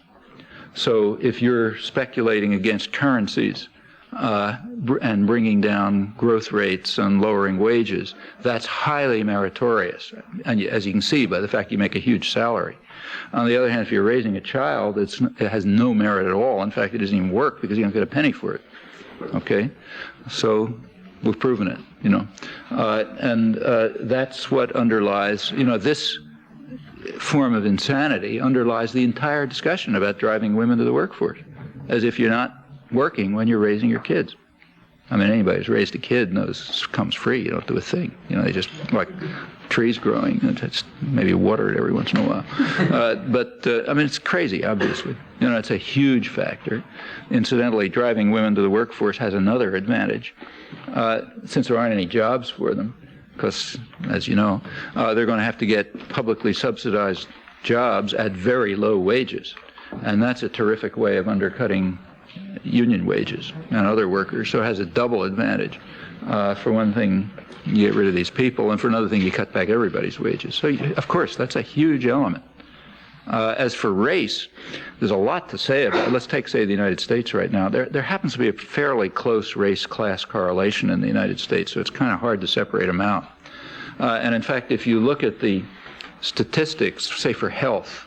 So if you're speculating against currencies and bringing down growth rates and lowering wages, that's highly meritorious, and as you can see by the fact you make a huge salary. On the other hand, if you're raising a child, it has no merit at all. In fact, it doesn't even work because you don't get a penny for it. Okay? So we've proven it, and that's what underlies, this form of insanity underlies the entire discussion about driving women to the workforce, as if you're not working when you're raising your kids. Anybody who's raised a kid knows it comes free. You don't do a thing. They just trees growing, and it's maybe watered every once in a while. But I mean, it's crazy, obviously. It's a huge factor. Incidentally, driving women to the workforce has another advantage, since there aren't any jobs for them, because, as you know, they're going to have to get publicly subsidized jobs at very low wages. And that's a terrific way of undercutting union wages and other workers. So it has a double advantage. For one thing, you get rid of these people, and for another thing, you cut back everybody's wages. So, of course, that's a huge element. As for race, there's a lot to say about it. Let's take, say, the United States right now. There happens to be a fairly close race-class correlation in the United States, so it's kind of hard to separate them out. And in fact, if you look at the statistics, say for health,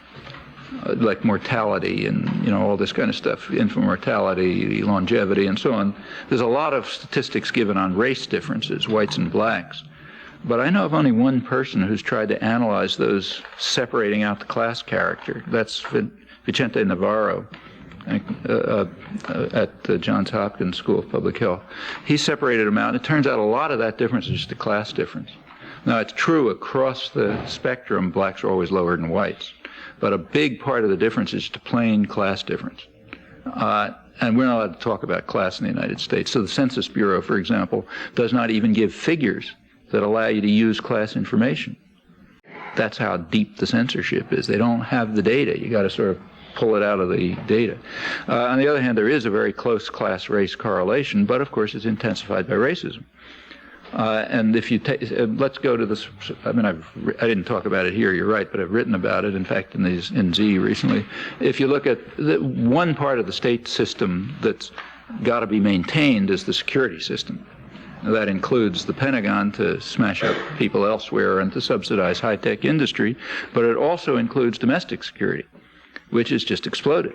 like mortality and all this kind of stuff, infant mortality, longevity, and so on, there's a lot of statistics given on race differences, whites and blacks. But I know of only one person who's tried to analyze those, separating out the class character. That's Vicente Navarro at the Johns Hopkins School of Public Health. He separated them out. It turns out a lot of that difference is just a class difference. Now, it's true across the spectrum, blacks are always lower than whites. But a big part of the difference is just a plain class difference. And we're not allowed to talk about class in the United States. So the Census Bureau, for example, does not even give figures that allow you to use class information. That's how deep the censorship is. They don't have the data. You got to sort of pull it out of the data. On the other hand, there is a very close class-race correlation, but of course it's intensified by racism. And if you take, let's go to this. I mean, I didn't talk about it here. You're right, but I've written about it. In fact, in Z recently. If you look at one part of the state system that's got to be maintained is the security system. That includes the Pentagon to smash up people elsewhere and to subsidize high-tech industry, but it also includes domestic security, which has just exploded.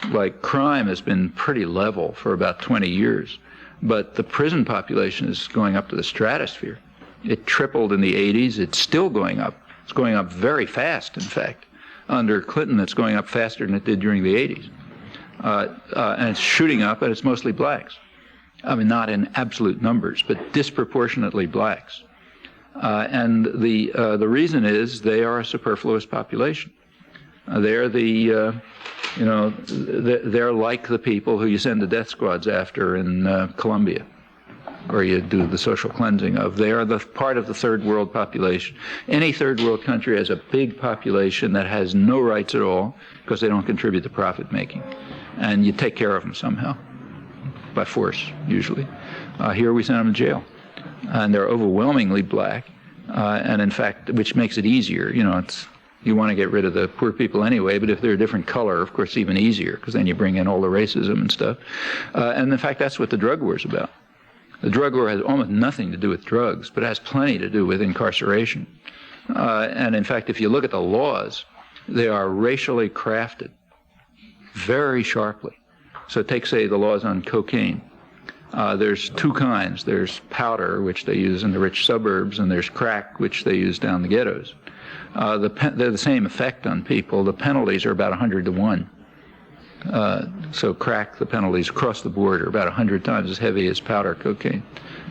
Like, crime has been pretty level for about 20 years. But the prison population is going up to the stratosphere. It tripled in the 80s. It's still going up. It's going up very fast, in fact. Under Clinton, it's going up faster than it did during the 80s. And it's shooting up, and it's mostly blacks. I mean, not in absolute numbers, but disproportionately blacks. And the reason is they are a superfluous population. They're they're like the people who you send the death squads after in Colombia, or you do the social cleansing of. They are the part of the third world population. Any third world country has a big population that has no rights at all because they don't contribute to profit making. And you take care of them somehow, by force, usually. Here we send them to jail. And they're overwhelmingly black, and in fact, which makes it easier. You want to get rid of the poor people anyway, but if they're a different color, of course, even easier, because then you bring in all the racism and stuff. And in fact, that's what the drug war is about. The drug war has almost nothing to do with drugs, but it has plenty to do with incarceration. And in fact, if you look at the laws, they are racially crafted very sharply. So take, say, the laws on cocaine. There's two kinds. There's powder, which they use in the rich suburbs, and there's crack, which they use down the ghettos. They're the same effect on people. The penalties are about 100 to 1. So crack, the penalties across the board are about 100 times as heavy as powder cocaine.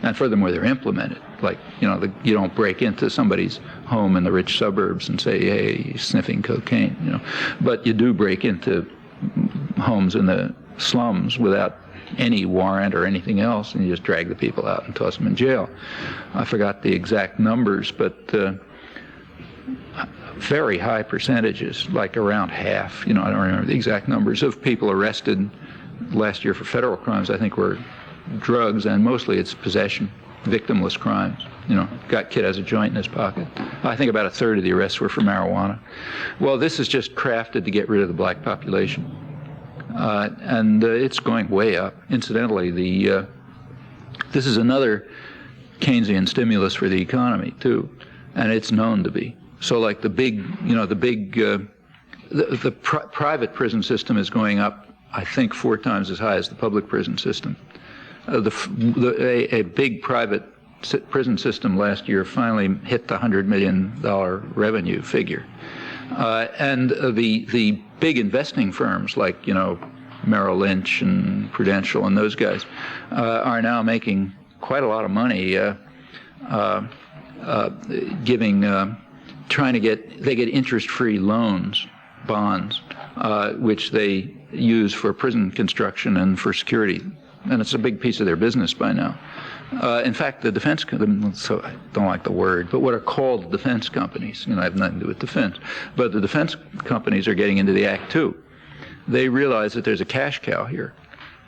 And furthermore, they're implemented. Like, you don't break into somebody's home in the rich suburbs and say, hey, you're sniffing cocaine, But you do break into homes in the slums without any warrant or anything else, and you just drag the people out and toss them in jail. I forgot the exact numbers, but very high percentages, like around half, I don't remember the exact numbers, of people arrested last year for federal crimes, I think, were drugs, and mostly it's possession, victimless crimes. Kid has a joint in his pocket. I think about a third of the arrests were for marijuana. Well, this is just crafted to get rid of the black population. And it's going way up. Incidentally, this is another Keynesian stimulus for the economy, too, and it's known to be. So like the private prison system is going up, I think, 4 times as high as the public prison system. A big private prison system last year finally hit the $100 million revenue figure. And the big investing firms like, Merrill Lynch and Prudential and those guys are now making quite a lot of money trying to they get interest-free loans, bonds, which they use for prison construction and for security. And it's a big piece of their business by now. In fact, the defense, so I don't like the word, but what are called defense companies, I have nothing to do with defense, but the defense companies are getting into the act too. They realize that there's a cash cow here.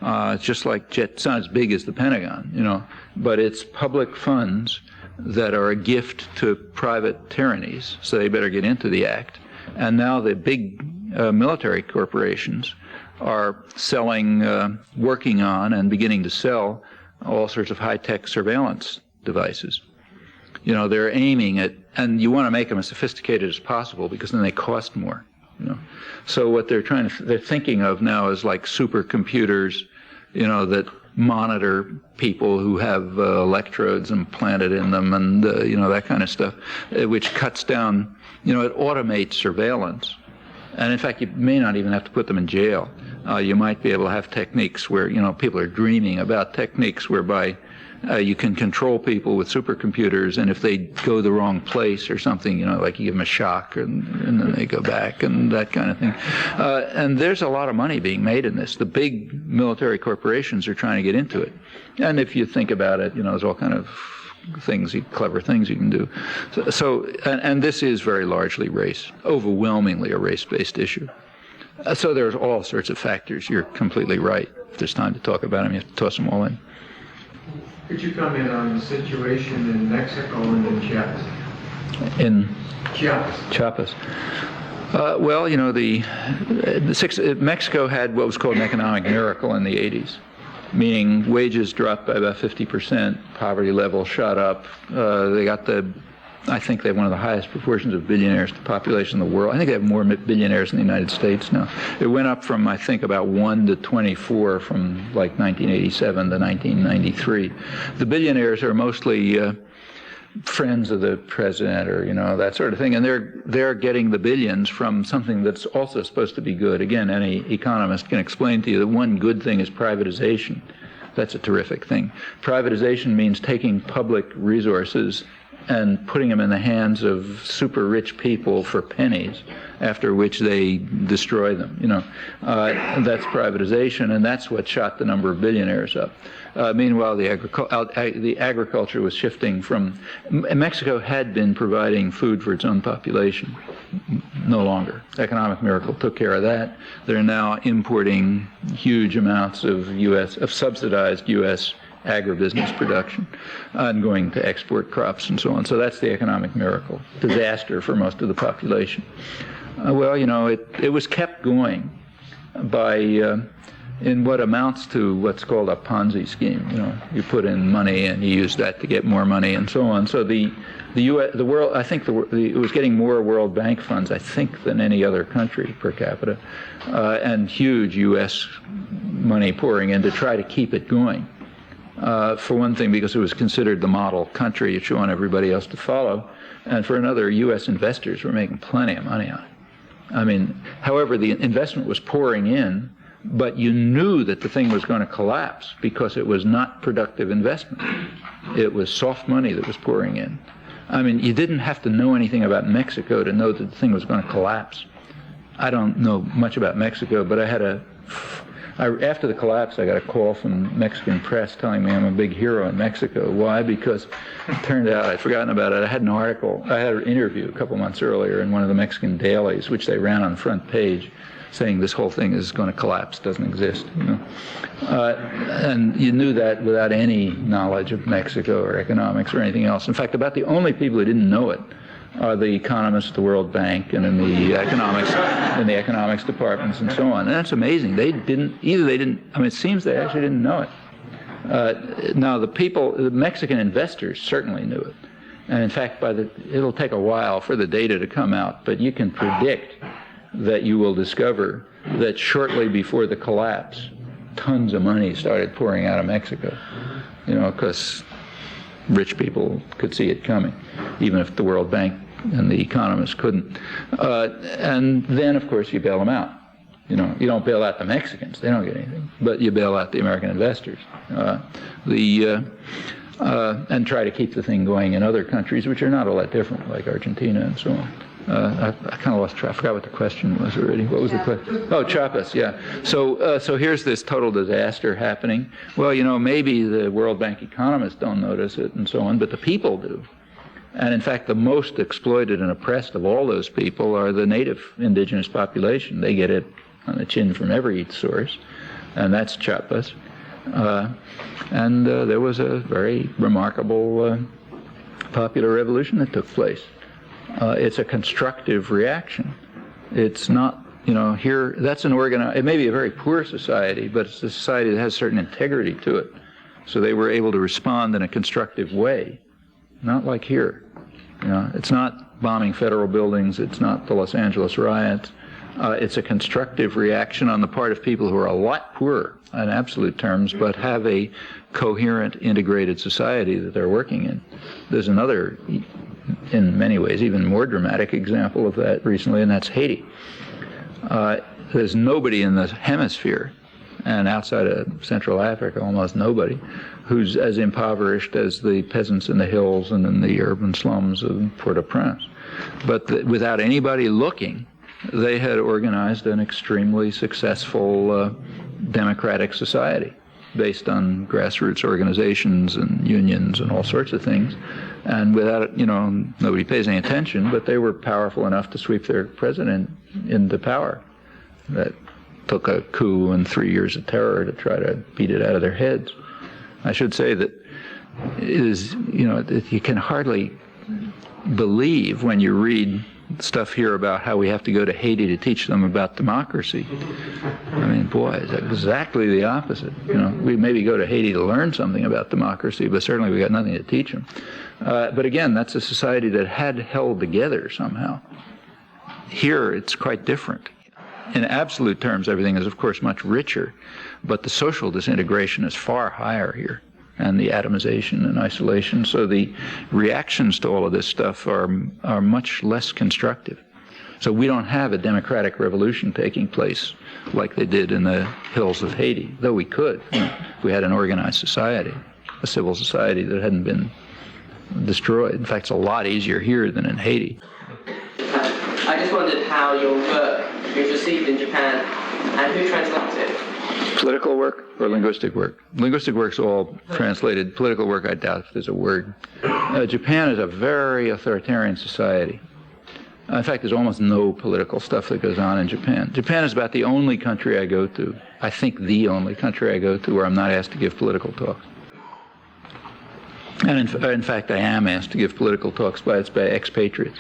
It's just like it's not as big as the Pentagon, but it's public funds that are a gift to private tyrannies, so they better get into the act. And now the big military corporations are selling, working on, and beginning to sell all sorts of high-tech surveillance devices. They're aiming at, and you want to make them as sophisticated as possible because then they cost more. So what they're thinking of now is like supercomputers, that monitor people who have electrodes implanted in them, and that kind of stuff, which cuts down. It automates surveillance, and in fact, you may not even have to put them in jail. You might be able to have techniques where people are dreaming about techniques whereby you can control people with supercomputers, and if they go the wrong place or something, like you give them a shock and then they go back and that kind of thing. And there's a lot of money being made in this. The big military corporations are trying to get into it. And if you think about it, there's all kind of clever things you can do. And this is very largely overwhelmingly a race-based issue. So there's all sorts of factors. You're completely right. If there's time to talk about them, you have to toss them all in. Could you comment on the situation in Mexico and in Chiapas? In Chiapas. Chiapas. Mexico had what was called an economic miracle in the 80s, meaning wages dropped by about 50%, poverty level shot up. I think they have one of the highest proportions of billionaires to population in the world. I think they have more billionaires in the United States now. It went up from, I think, about 1 to 24 from like 1987 to 1993. The billionaires are mostly friends of the president or, that sort of thing. And they're getting the billions from something that's also supposed to be good. Again, any economist can explain to you that one good thing is privatization. That's a terrific thing. Privatization means taking public resources and putting them in the hands of super rich people for pennies, after which they destroy them. That's privatization, and that's what shot the number of billionaires up. Meanwhile, the agriculture was shifting from. Mexico had been providing food for its own population. No longer. Economic miracle took care of that. They're now importing huge amounts of subsidized U.S. agribusiness production and going to export crops and so on. So that's the economic miracle. Disaster for most of the population. It was kept going by in what amounts to what's called a Ponzi scheme. You put in money and you use that to get more money and so on. So the world, I think it was getting more World Bank funds, I think, than any other country per capita, and huge U.S. money pouring in to try to keep it going. For one thing, because it was considered the model country that you want everybody else to follow, and for another, U.S. investors were making plenty of money on it. However, the investment was pouring in, but you knew that the thing was going to collapse because it was not productive investment. It was soft money that was pouring in. You didn't have to know anything about Mexico to know that the thing was going to collapse. I don't know much about Mexico, but after the collapse, I got a call from Mexican press telling me I'm a big hero in Mexico. Why? Because it turned out I'd forgotten about it. I had an interview a couple months earlier in one of the Mexican dailies, which they ran on the front page, saying this whole thing is going to collapse, doesn't exist. And you knew that without any knowledge of Mexico or economics or anything else. In fact, about the only people who didn't know it are the economists at the World Bank and in the economics departments and so on. And that's amazing. It seems they actually didn't know it. Now the Mexican investors certainly knew it. And in fact, it'll take a while for the data to come out, but you can predict that you will discover that shortly before the collapse, tons of money started pouring out of Mexico, because rich people could see it coming, even if the World Bank and the economists couldn't. And then, of course, you bail them out. You don't bail out the Mexicans; they don't get anything. But you bail out the American investors. and try to keep the thing going in other countries, which are not all that different, like Argentina and so on. I kind of lost track. I forgot what the question was already. What was the question? Oh, Chiapas, yeah. So here's this total disaster happening. Well, maybe the World Bank economists don't notice it and so on, but the people do. And in fact, the most exploited and oppressed of all those people are the native indigenous population. They get it on the chin from every source, and that's Chiapas. And there was a very remarkable popular revolution that took place. It's a constructive reaction. It's not, here, that's an organized, it may be a very poor society, but it's a society that has certain integrity to it. So they were able to respond in a constructive way, not like here. It's not bombing federal buildings, it's not the Los Angeles riots. It's a constructive reaction on the part of people who are a lot poorer in absolute terms, but have a coherent, integrated society that they're working in. There's another, in many ways, even more dramatic example of that recently, and that's Haiti. There's nobody in the hemisphere, and outside of Central Africa, almost nobody, who's as impoverished as the peasants in the hills and in the urban slums of Port-au-Prince. But without anybody looking, they had organized an extremely successful democratic society based on grassroots organizations and unions and all sorts of things. And without, nobody pays any attention, but they were powerful enough to sweep their president into power. That took a coup and 3 years of terror to try to beat it out of their heads. I should say that it is, you can hardly believe when you read stuff here about how we have to go to Haiti to teach them about democracy. I mean, boy, it's exactly the opposite. We maybe go to Haiti to learn something about democracy, but certainly we got nothing to teach them. But again, that's a society that had held together somehow. Here, it's quite different. In absolute terms, everything is, of course, much richer, but the social disintegration is far higher here, and the atomization and isolation. So the reactions to all of this stuff are much less constructive. So we don't have a democratic revolution taking place like they did in the hills of Haiti, though we could, if we had an organized society, a civil society that hadn't been destroyed. In fact, it's a lot easier here than in Haiti. I just wondered how your work was received in Japan and who translates it? Political work or linguistic work? Linguistic work's all translated. Political work, I doubt if there's a word. Japan is a very authoritarian society. In fact, there's almost no political stuff that goes on in Japan. Japan is about the only country I go to, I think the only country I go to where I'm not asked to give political talks. And in fact, I am asked to give political talks by expatriates.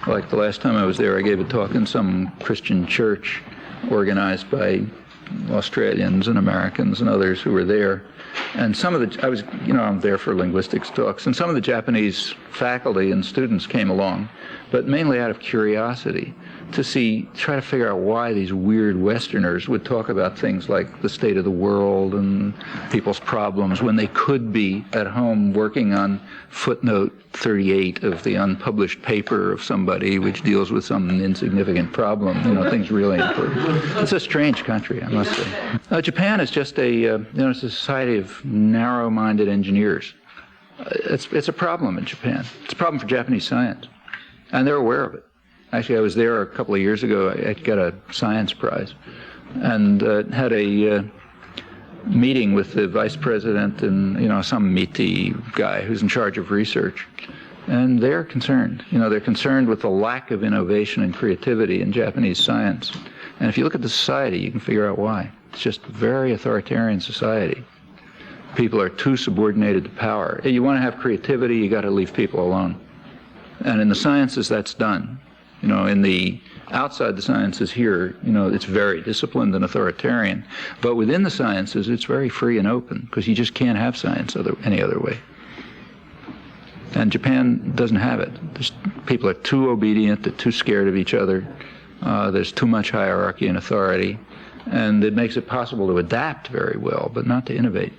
Like the last time I was there, I gave a talk in some Christian church organized by Australians and Americans and others who were there. And some of I'm there for linguistics talks, and some of the Japanese faculty and students came along, but mainly out of curiosity to try to figure out why these weird Westerners would talk about things like the state of the world and people's problems when they could be at home working on footnote 38 of the unpublished paper of somebody which deals with some insignificant problem, things really important. It's a strange country, I must say. Japan is just it's a society of narrow-minded engineers. It's a problem in Japan. It's a problem for Japanese science, and they're aware of it. Actually, I was there a couple of years ago. I got a science prize and had a meeting with the vice president and, some meaty guy who's in charge of research. And they're concerned. They're concerned with the lack of innovation and creativity in Japanese science. And if you look at the society, you can figure out why. It's just a very authoritarian society. People are too subordinated to power. If you want to have creativity, you got to leave people alone. And in the sciences, that's done. In the outside the sciences here, it's very disciplined and authoritarian. But within the sciences, it's very free and open because you just can't have science any other way. And Japan doesn't have it. People are too obedient, they're too scared of each other. There's too much hierarchy and authority. And it makes it possible to adapt very well, but not to innovate.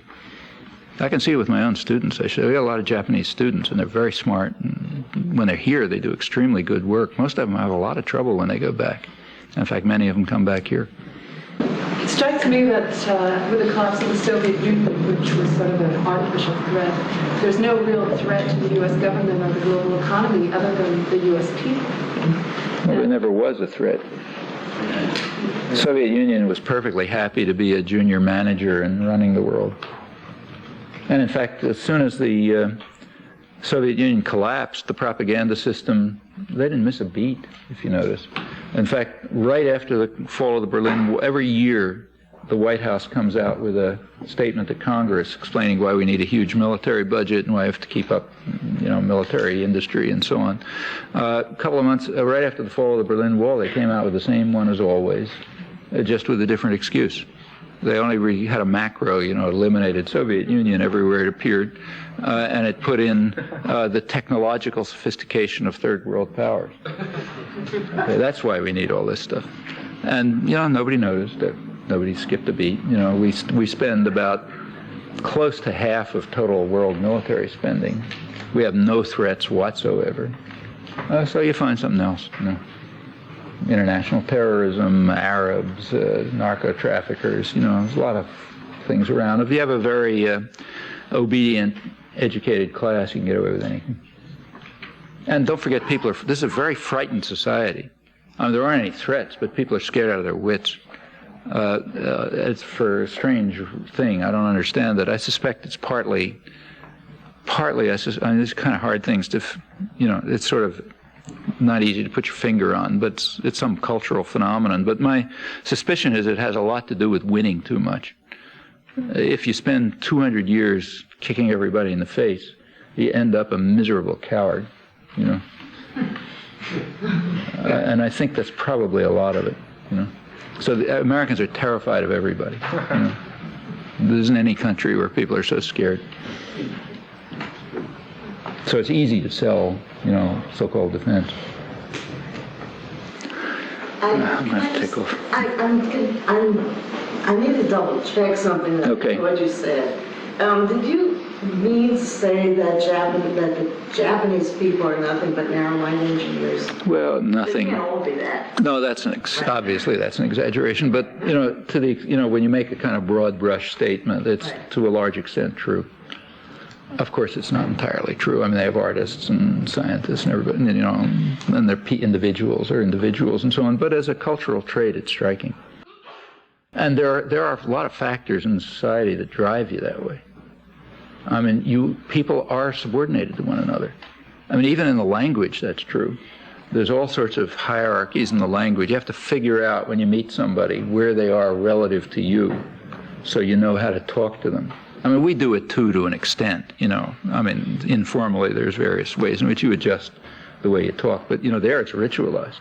I can see it with my own students. We got a lot of Japanese students, and they're very smart. And when they're here, they do extremely good work. Most of them have a lot of trouble when they go back. In fact, many of them come back here. It's strikes me that with the collapse of the Soviet Union, which was sort of an artificial threat, there's no real threat to the U.S. government or the global economy other than the U.S. people. Well, there never was a threat. The Soviet Union was perfectly happy to be a junior manager and running the world. And in fact, as soon as the Soviet Union collapsed, the propaganda system, they didn't miss a beat, if you notice. In fact, right after the fall of the Berlin Wall, every year the White House comes out with a statement to Congress explaining why we need a huge military budget and why we have to keep up, military industry and so on. A couple of months, right after the fall of the Berlin Wall, they came out with the same one as always, just with a different excuse. They only had a macro, eliminated Soviet Union everywhere it appeared, and it put in the technological sophistication of third world powers. Okay, that's why we need all this stuff. And, nobody noticed it. Nobody skipped a beat. We spend about close to half of total world military spending. We have no threats whatsoever. So you find something else. International terrorism, Arabs, narco-traffickers, there's a lot of things around. If you have a very obedient, educated class, you can get away with anything. And don't forget, this is a very frightened society. There aren't any threats, but people are scared out of their wits. It's for a strange thing. I don't understand that. I suspect it's partly, it's kind of hard things to, it's sort of not easy to put your finger on, but it's some cultural phenomenon. But my suspicion is it has a lot to do with winning too much. If you spend 200 years kicking everybody in the face, you end up a miserable coward, and I think that's probably a lot of it, So the Americans are terrified of everybody. There isn't any country where people are so scared. So it's easy to sell, so-called defense. I'm going to take off. I need to double check something that what you said. Did you mean to say that the Japanese people are nothing but narrow-minded engineers? Well, nothing. They can't all be that. No, obviously that's an exaggeration. But when you make a kind of broad brush statement, it's to a large extent true. Of course, it's not entirely true. They have artists and scientists and everybody, and they're individuals and so on. But as a cultural trait, it's striking. And there are a lot of factors in society that drive you that way. People are subordinated to one another. Even in the language, that's true. There's all sorts of hierarchies in the language. You have to figure out when you meet somebody where they are relative to you, so you know how to talk to them. We do it too, to an extent, informally there's various ways in which you adjust the way you talk, but there it's ritualized.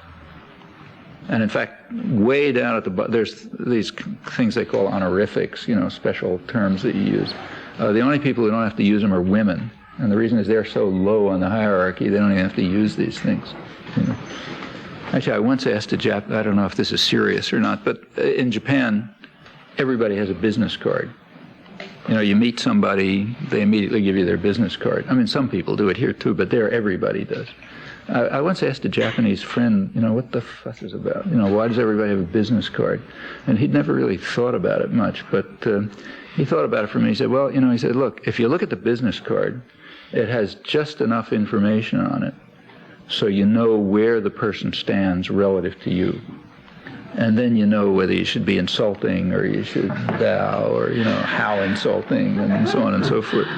And in fact, way down at the bottom, there's these things they call honorifics, special terms that you use. The only people who don't have to use them are women, and the reason is they're so low on the hierarchy, they don't even have to use these things. Actually, I once asked a I don't know if this is serious or not, but in Japan, everybody has a business card. You meet somebody, they immediately give you their business card. Some people do it here too, but there everybody does. I once asked a Japanese friend, what the fuss is about? Why does everybody have a business card? And he'd never really thought about it much, but he thought about it for me. He said, well, he said, look, if you look at the business card, it has just enough information on it so you know where the person stands relative to you. And then you know whether you should be insulting or you should bow or, how insulting and so on and so forth.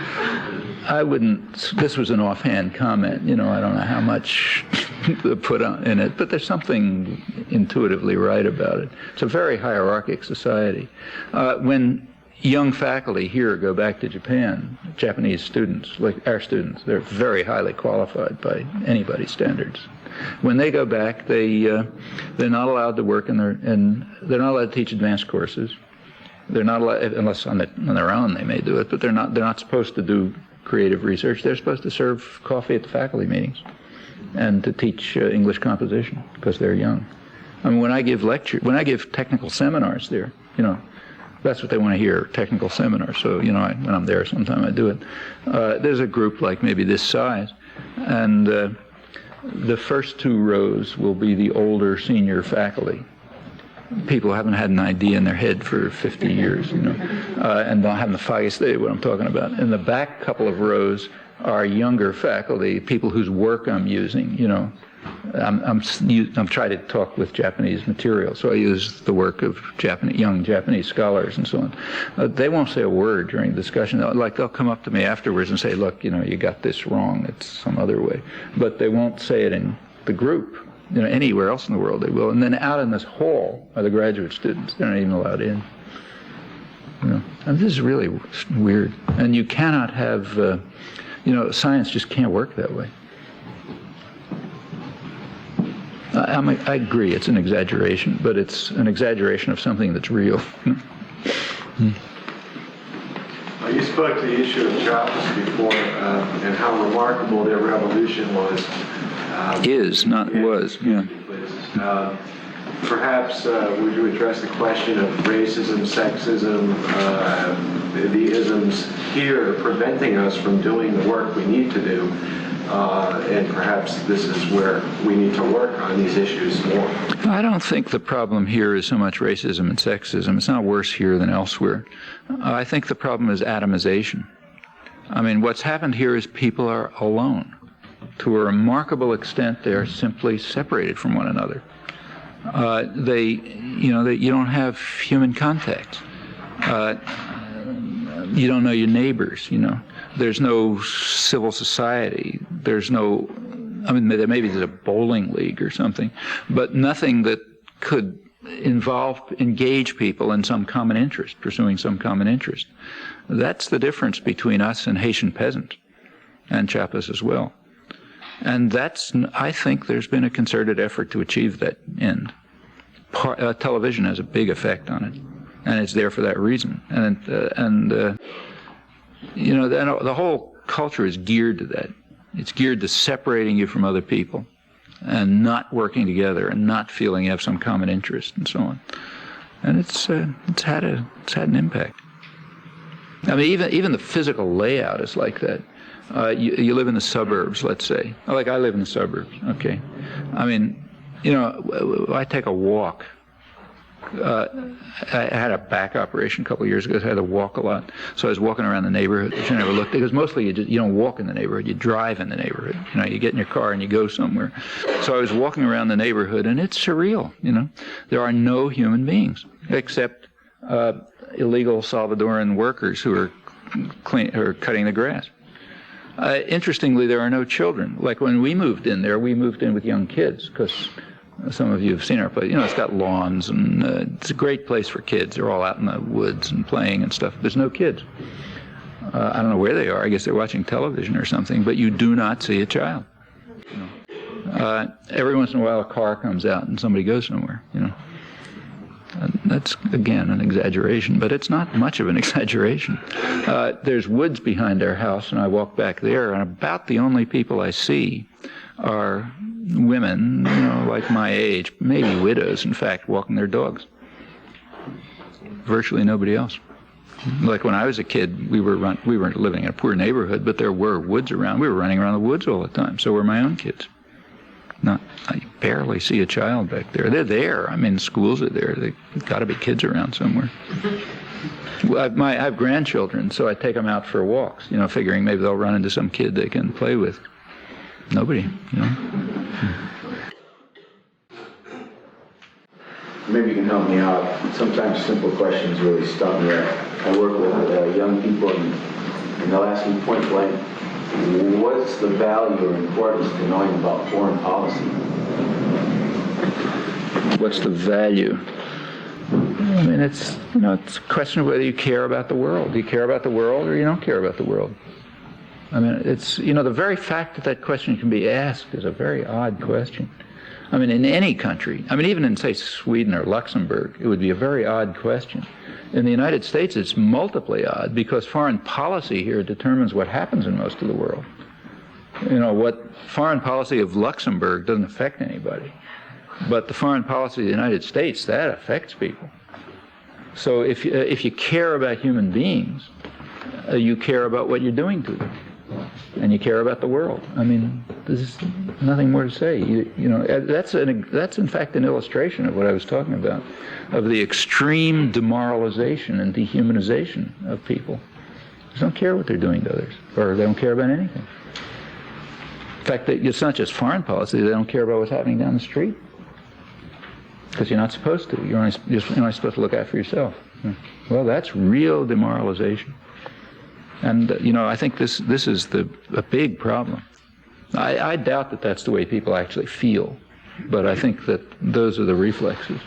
This was an offhand comment, I don't know how much to put in it, but there's something intuitively right about it. It's a very hierarchic society. When young faculty here go back to Japan, Japanese students, like our students, they're very highly qualified by anybody's standards. When they go back, they're not allowed to work and they're not allowed to teach advanced courses. They're not allowed, unless on their own they may do it, but they're not supposed to do creative research. They're supposed to serve coffee at the faculty meetings and to teach English composition because they're young. When I give technical seminars there, that's what they want to hear, technical seminars. So, when I'm there sometime I do it. There's a group like maybe this size, and the first two rows will be the older senior faculty. people haven't had an idea in their head for 50 years, and don't have the foggiest idea what I'm talking about. In the back couple of rows are younger faculty, people whose work I'm using, I'm trying to talk with Japanese material, so I use the work of young Japanese scholars and so on. They won't say a word during the discussion. They'll come up to me afterwards and say, look, you got this wrong, it's some other way. But they won't say it in the group. Anywhere else in the world they will. And then out in this hall are the graduate students. They're not even allowed in. This is really weird. And you cannot have, science just can't work that way. I agree, it's an exaggeration, but it's an exaggeration of something that's real. You spoke to the issue of jobs before and how remarkable their revolution was. Is, not was, yeah. Perhaps would you address the question of racism, sexism, the isms here preventing us from doing the work we need to do, and perhaps this is where we need to work on these issues more. I don't think the problem here is so much racism and sexism. It's not worse here than elsewhere. I think the problem is atomization. What's happened here is people are alone. To a remarkable extent, they are simply separated from one another. You don't have human contact. You don't know your neighbors. There's no civil society. There's no. Maybe there's a bowling league or something, but nothing that could engage people in some common interest, pursuing some common interest. That's the difference between us and Haitian peasant, and Chiapas as well. And I think there's been a concerted effort to achieve that end. Television has a big effect on it, and it's there for that reason. The whole culture is geared to that. It's geared to separating you from other people, and not working together, and not feeling you have some common interest, and so on. And it's had an impact. Even the physical layout is like that. You live in the suburbs, let's say. Like I live in the suburbs, okay? I take a walk. I had a back operation a couple of years ago, so I had to walk a lot. So I was walking around the neighborhood, which I never looked at, because mostly you don't walk in the neighborhood, you drive in the neighborhood. You get in your car and you go somewhere. So I was walking around the neighborhood, and it's surreal, There are no human beings, except illegal Salvadoran workers who are cutting the grass. Interestingly, there are no children. Like when we moved in there, we moved in with young kids, because some of you have seen our place. It's got lawns, and it's a great place for kids. They're all out in the woods and playing and stuff. There's no kids. I don't know where they are. I guess they're watching television or something, but you do not see a child. Every once in a while, a car comes out and somebody goes somewhere, That's, again, an exaggeration, but it's not much of an exaggeration. There's woods behind our house, and I walk back there, and about the only people I see are women, like my age, maybe widows, in fact, walking their dogs. Virtually nobody else. Like when I was a kid, we weren't living in a poor neighborhood, but there were woods around. We were running around the woods all the time, so were my own kids. I barely see a child back there. They're there. Schools are there. There's got to be kids around somewhere. I have grandchildren, so I take them out for walks, figuring maybe they'll run into some kid they can play with. Nobody, Maybe you can help me out. Sometimes simple questions really stop me. I work with young people, and they'll ask me point blank, what's the value or importance to knowing about foreign policy? What's the value? It's a question of whether you care about the world. Do you care about the world, or you don't care about the world? It's, the very fact that question can be asked is a very odd question. In any country, even in, say, Sweden or Luxembourg, it would be a very odd question. In the United States, it's multiply odd, because foreign policy here determines what happens in most of the world. What foreign policy of Luxembourg doesn't affect anybody. But the foreign policy of the United States, that affects people. So if you care about human beings, you care about what you're doing to them. And you care about the world. Nothing more to say. You know, that's in fact an illustration of what I was talking about, of the extreme demoralization and dehumanization of people. They don't care what they're doing to others, or they don't care about anything. In fact, it's not just foreign policy. They don't care about what's happening down the street, because you're not supposed to. You're only supposed to look out for yourself. Well, that's real demoralization. And you know, I think this is a big problem. I doubt that that's the way people actually feel, but I think that those are the reflexes.